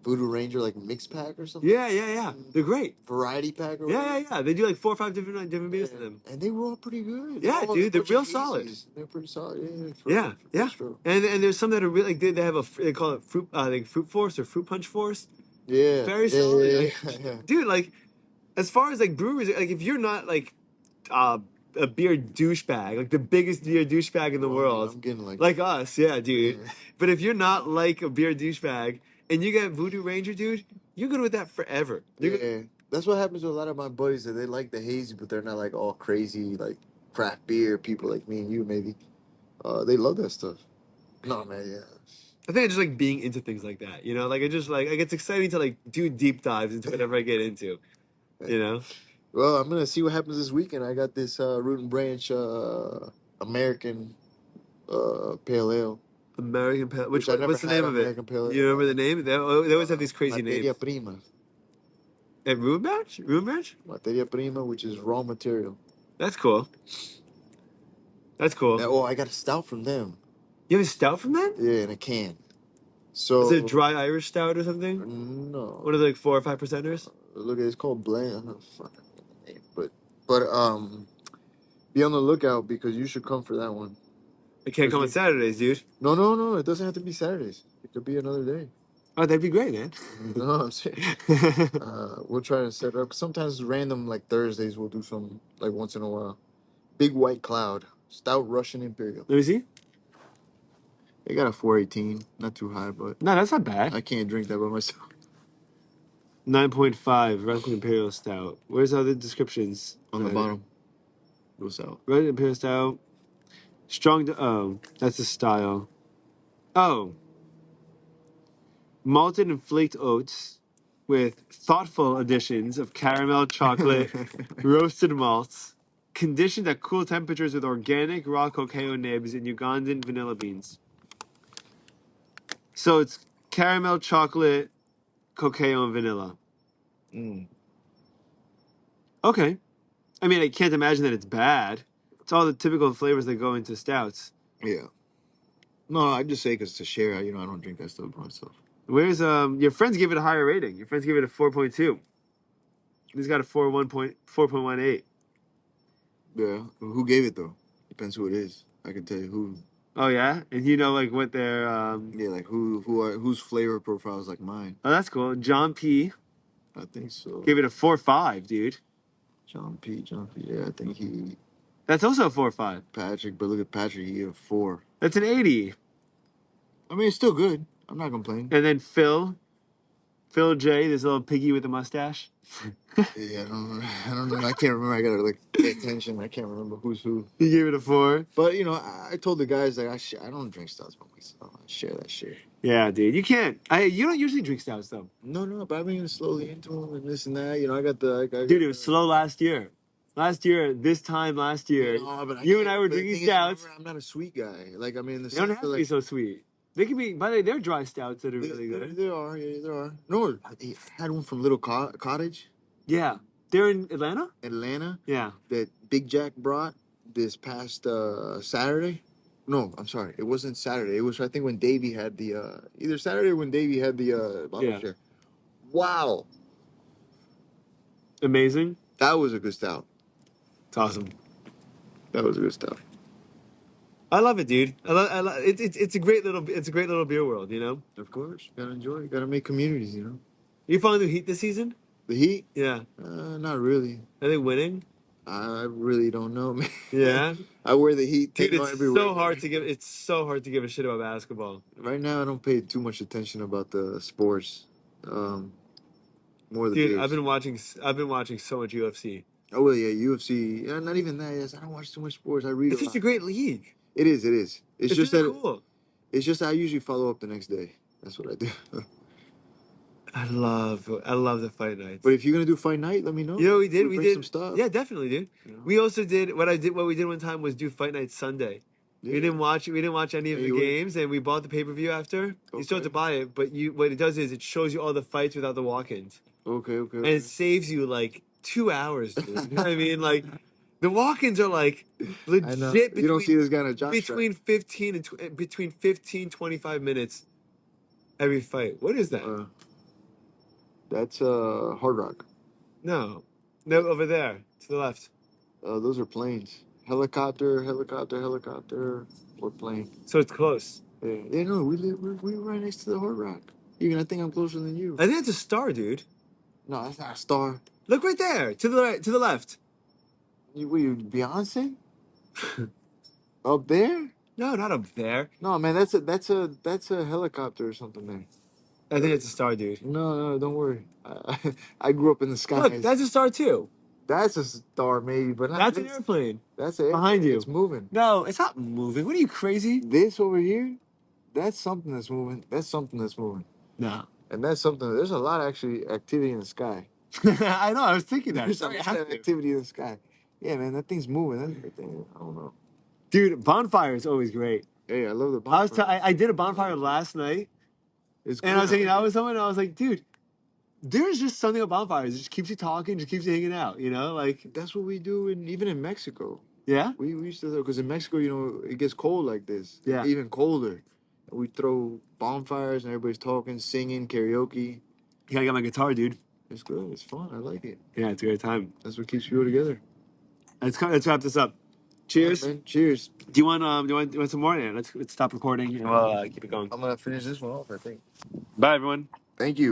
Voodoo Ranger like mix pack or something. yeah. They're great. Variety pack or Yeah. They do like 4 or 5 different beers to them. And they were all pretty good. Yeah, All dude, a they're bunch of real solid. hazies. They're pretty solid. Yeah. distro. And there's some that are really like they have they call it fruit like fruit force or fruit punch force. Yeah. Very solid. Yeah, Like, yeah. dude, like as far as like breweries, like if you're not like uh, a beer douchebag, like the biggest beer douchebag in the world, I'm getting like us, yeah, dude. Yeah. But if you're not like a beer douchebag and you get Voodoo Ranger, dude, you're good with that forever. Yeah. That's what happens with a lot of my buddies that they like the hazy, but they're not like all crazy like craft beer people like me and you maybe. They love that stuff. No man, yeah. I think I just like being into things like that, you know. Like I just like it's exciting to like do deep dives into whatever I get into, you know. Well, I'm gonna see what happens this weekend. I got this Root and Branch American Pale Ale. American Pale. Which I never What's the had name of it? American Pale Ale. You remember the name? They always have these crazy Materia names. Prima. And Room Match? Room Match? Materia Prima, which is raw material. That's cool. That's cool. Oh, I got a stout from them. You have a stout from that? Yeah, in a can. So Is it a dry Irish stout or something? No. What are they, like 4 or 5 percenters? Look, it's called Blend. I don't know fucking name, but be on the lookout because you should come for that one. It can't come on Saturdays, dude. No. It doesn't have to be Saturdays. It could be another day. Oh, that'd be great, man. No, I'm saying we'll try to set it up. Sometimes random like Thursdays we'll do some like once in a while. Big White Cloud, Stout Russian Imperial. Let me see. They got a 418, not too high, but No, that's not bad. I can't drink that by myself. 9.5 Russian Imperial Stout. Where's all the descriptions? On the bottom. What's out? Russian Imperial Stout. Oh, that's the style. Oh. Malted and flaked oats with thoughtful additions of caramel, chocolate, roasted malts, conditioned at cool temperatures with organic raw cacao nibs and Ugandan vanilla beans. So it's caramel, chocolate, cacao, and vanilla. Mm. Okay. I mean, I can't imagine that it's bad. It's all the typical flavors that go into stouts. Yeah. No, I just say because to share, I don't drink that stuff by myself. Where's your friends give it a higher rating? Your friends give it a 4.2. He's got a 4.18. Yeah. Who gave it though? Depends who it is. I can tell you who. Oh yeah, and you know like what their Yeah, like whose flavor profile is like mine. Oh, that's cool. John P. I think so. Gave it a 4.5, dude. John P. Yeah, I think he. That's also a 4.5. Patrick, but look at Patrick. He gave a 4. That's an 80. I mean, it's still good. I'm not complaining. And then Phil J, this little piggy with a mustache. Yeah, I don't know. I can't remember. I gotta like pay attention. I can't remember who's who. He gave it a 4. But I told the guys like I don't drink stouts by myself. I share that shit. Yeah, dude, you can't. You don't usually drink stouts though. No, but I've been slowly into them and this and that. I got Dude, it was slow last year. This time last year, but you and I were drinking stouts. I'm not a sweet guy. Like I mean, You don't have to be so sweet. They can be, by the way, they're dry stouts that are really good. There are, yeah, there are. No, I had one from Little Cottage, Yeah. They're in Atlanta? Atlanta, Yeah. that Big Jack brought this past Saturday. No, I'm sorry, it wasn't Saturday. It was, I think, when Davey had the either Saturday or when Davey had the bottle Yeah. share. Wow, Amazing. that was a good stout. It's awesome. That was a good stout. I love it, dude. I love it's a great little beer world, you know? Of course, gotta enjoy. Gotta make communities. You know, You following the Heat this season? the Heat. Yeah. Not really. Are they winning? I really don't know, man. Yeah. I wear the Heat Dude, tango everywhere. it's so hard to give a shit about basketball. Right now, I don't pay too much attention about the sports. More the Dude, beers. I've been watching so much UFC. Oh well, yeah, UFC. Yeah, not even that. Yes, I don't watch too much sports. I read It's a just a lot. great league. It is. It is. It's just really that. cool. It's just I usually follow up the next day. That's what I do. I love the fight nights. But if you're gonna do fight night, let me know. You know what we did? We bring did some stuff. Yeah, definitely, dude. You know? We also did what we did one time was do fight night Sunday. Yeah. We didn't watch any of Yeah, the you would. games, and we bought the pay-per-view after. You still have to Okay. buy it, but what it does is it shows you all the fights without the walk-ins. Okay. And it saves you like 2 hours, dude. You know what I mean? Like the walk-ins are like I know. legit You don't see this guy in a jock between 25 minutes every fight. What is that? That's Hard Rock. No, over there to the left. Those are planes. Helicopter, or plane. So it's close. Yeah, no, we right next to the Hard Rock. Even I think I'm closer than you. I think it's a star, dude. No, that's not a star. Look right there, to the right, to the left. You Beyonce? Up there? No, not up there. No, man, that's a helicopter or something there. I think it's a star, dude. No, don't worry. I grew up in the skies. Look, that's a star too. That's a star, maybe, but not That's an this. airplane. That's an Behind airplane. you. It's moving. No, it's not moving. What are you, crazy? This over here, that's something that's moving. That's something that's moving. No. And that's something. There's a lot of actually activity in the sky. I know. I was thinking that. There's a lot of activity in the sky. Yeah, man, that thing's moving. That thing, I don't know. Dude, bonfire is always great. Hey, I love the bonfire. I did a bonfire last night, It's and cool. I was hanging out with someone, and I was like, dude, there's just something about bonfires. It just keeps you talking, just keeps you hanging out, you know? Like, That's what we do, even in Mexico. yeah? We used to, because in Mexico, it gets cold like this. Yeah. Even colder. We throw bonfires and everybody's talking, singing, karaoke. You gotta get my guitar, dude. It's good. It's fun. I like it. Yeah, it's a great time. That's what keeps people together. Let's wrap this up. Cheers. All right, man. Cheers. Do you want some more? Yeah, let's stop recording and we'll keep it going. I'm gonna finish this one off, I think. Bye, everyone. Thank you.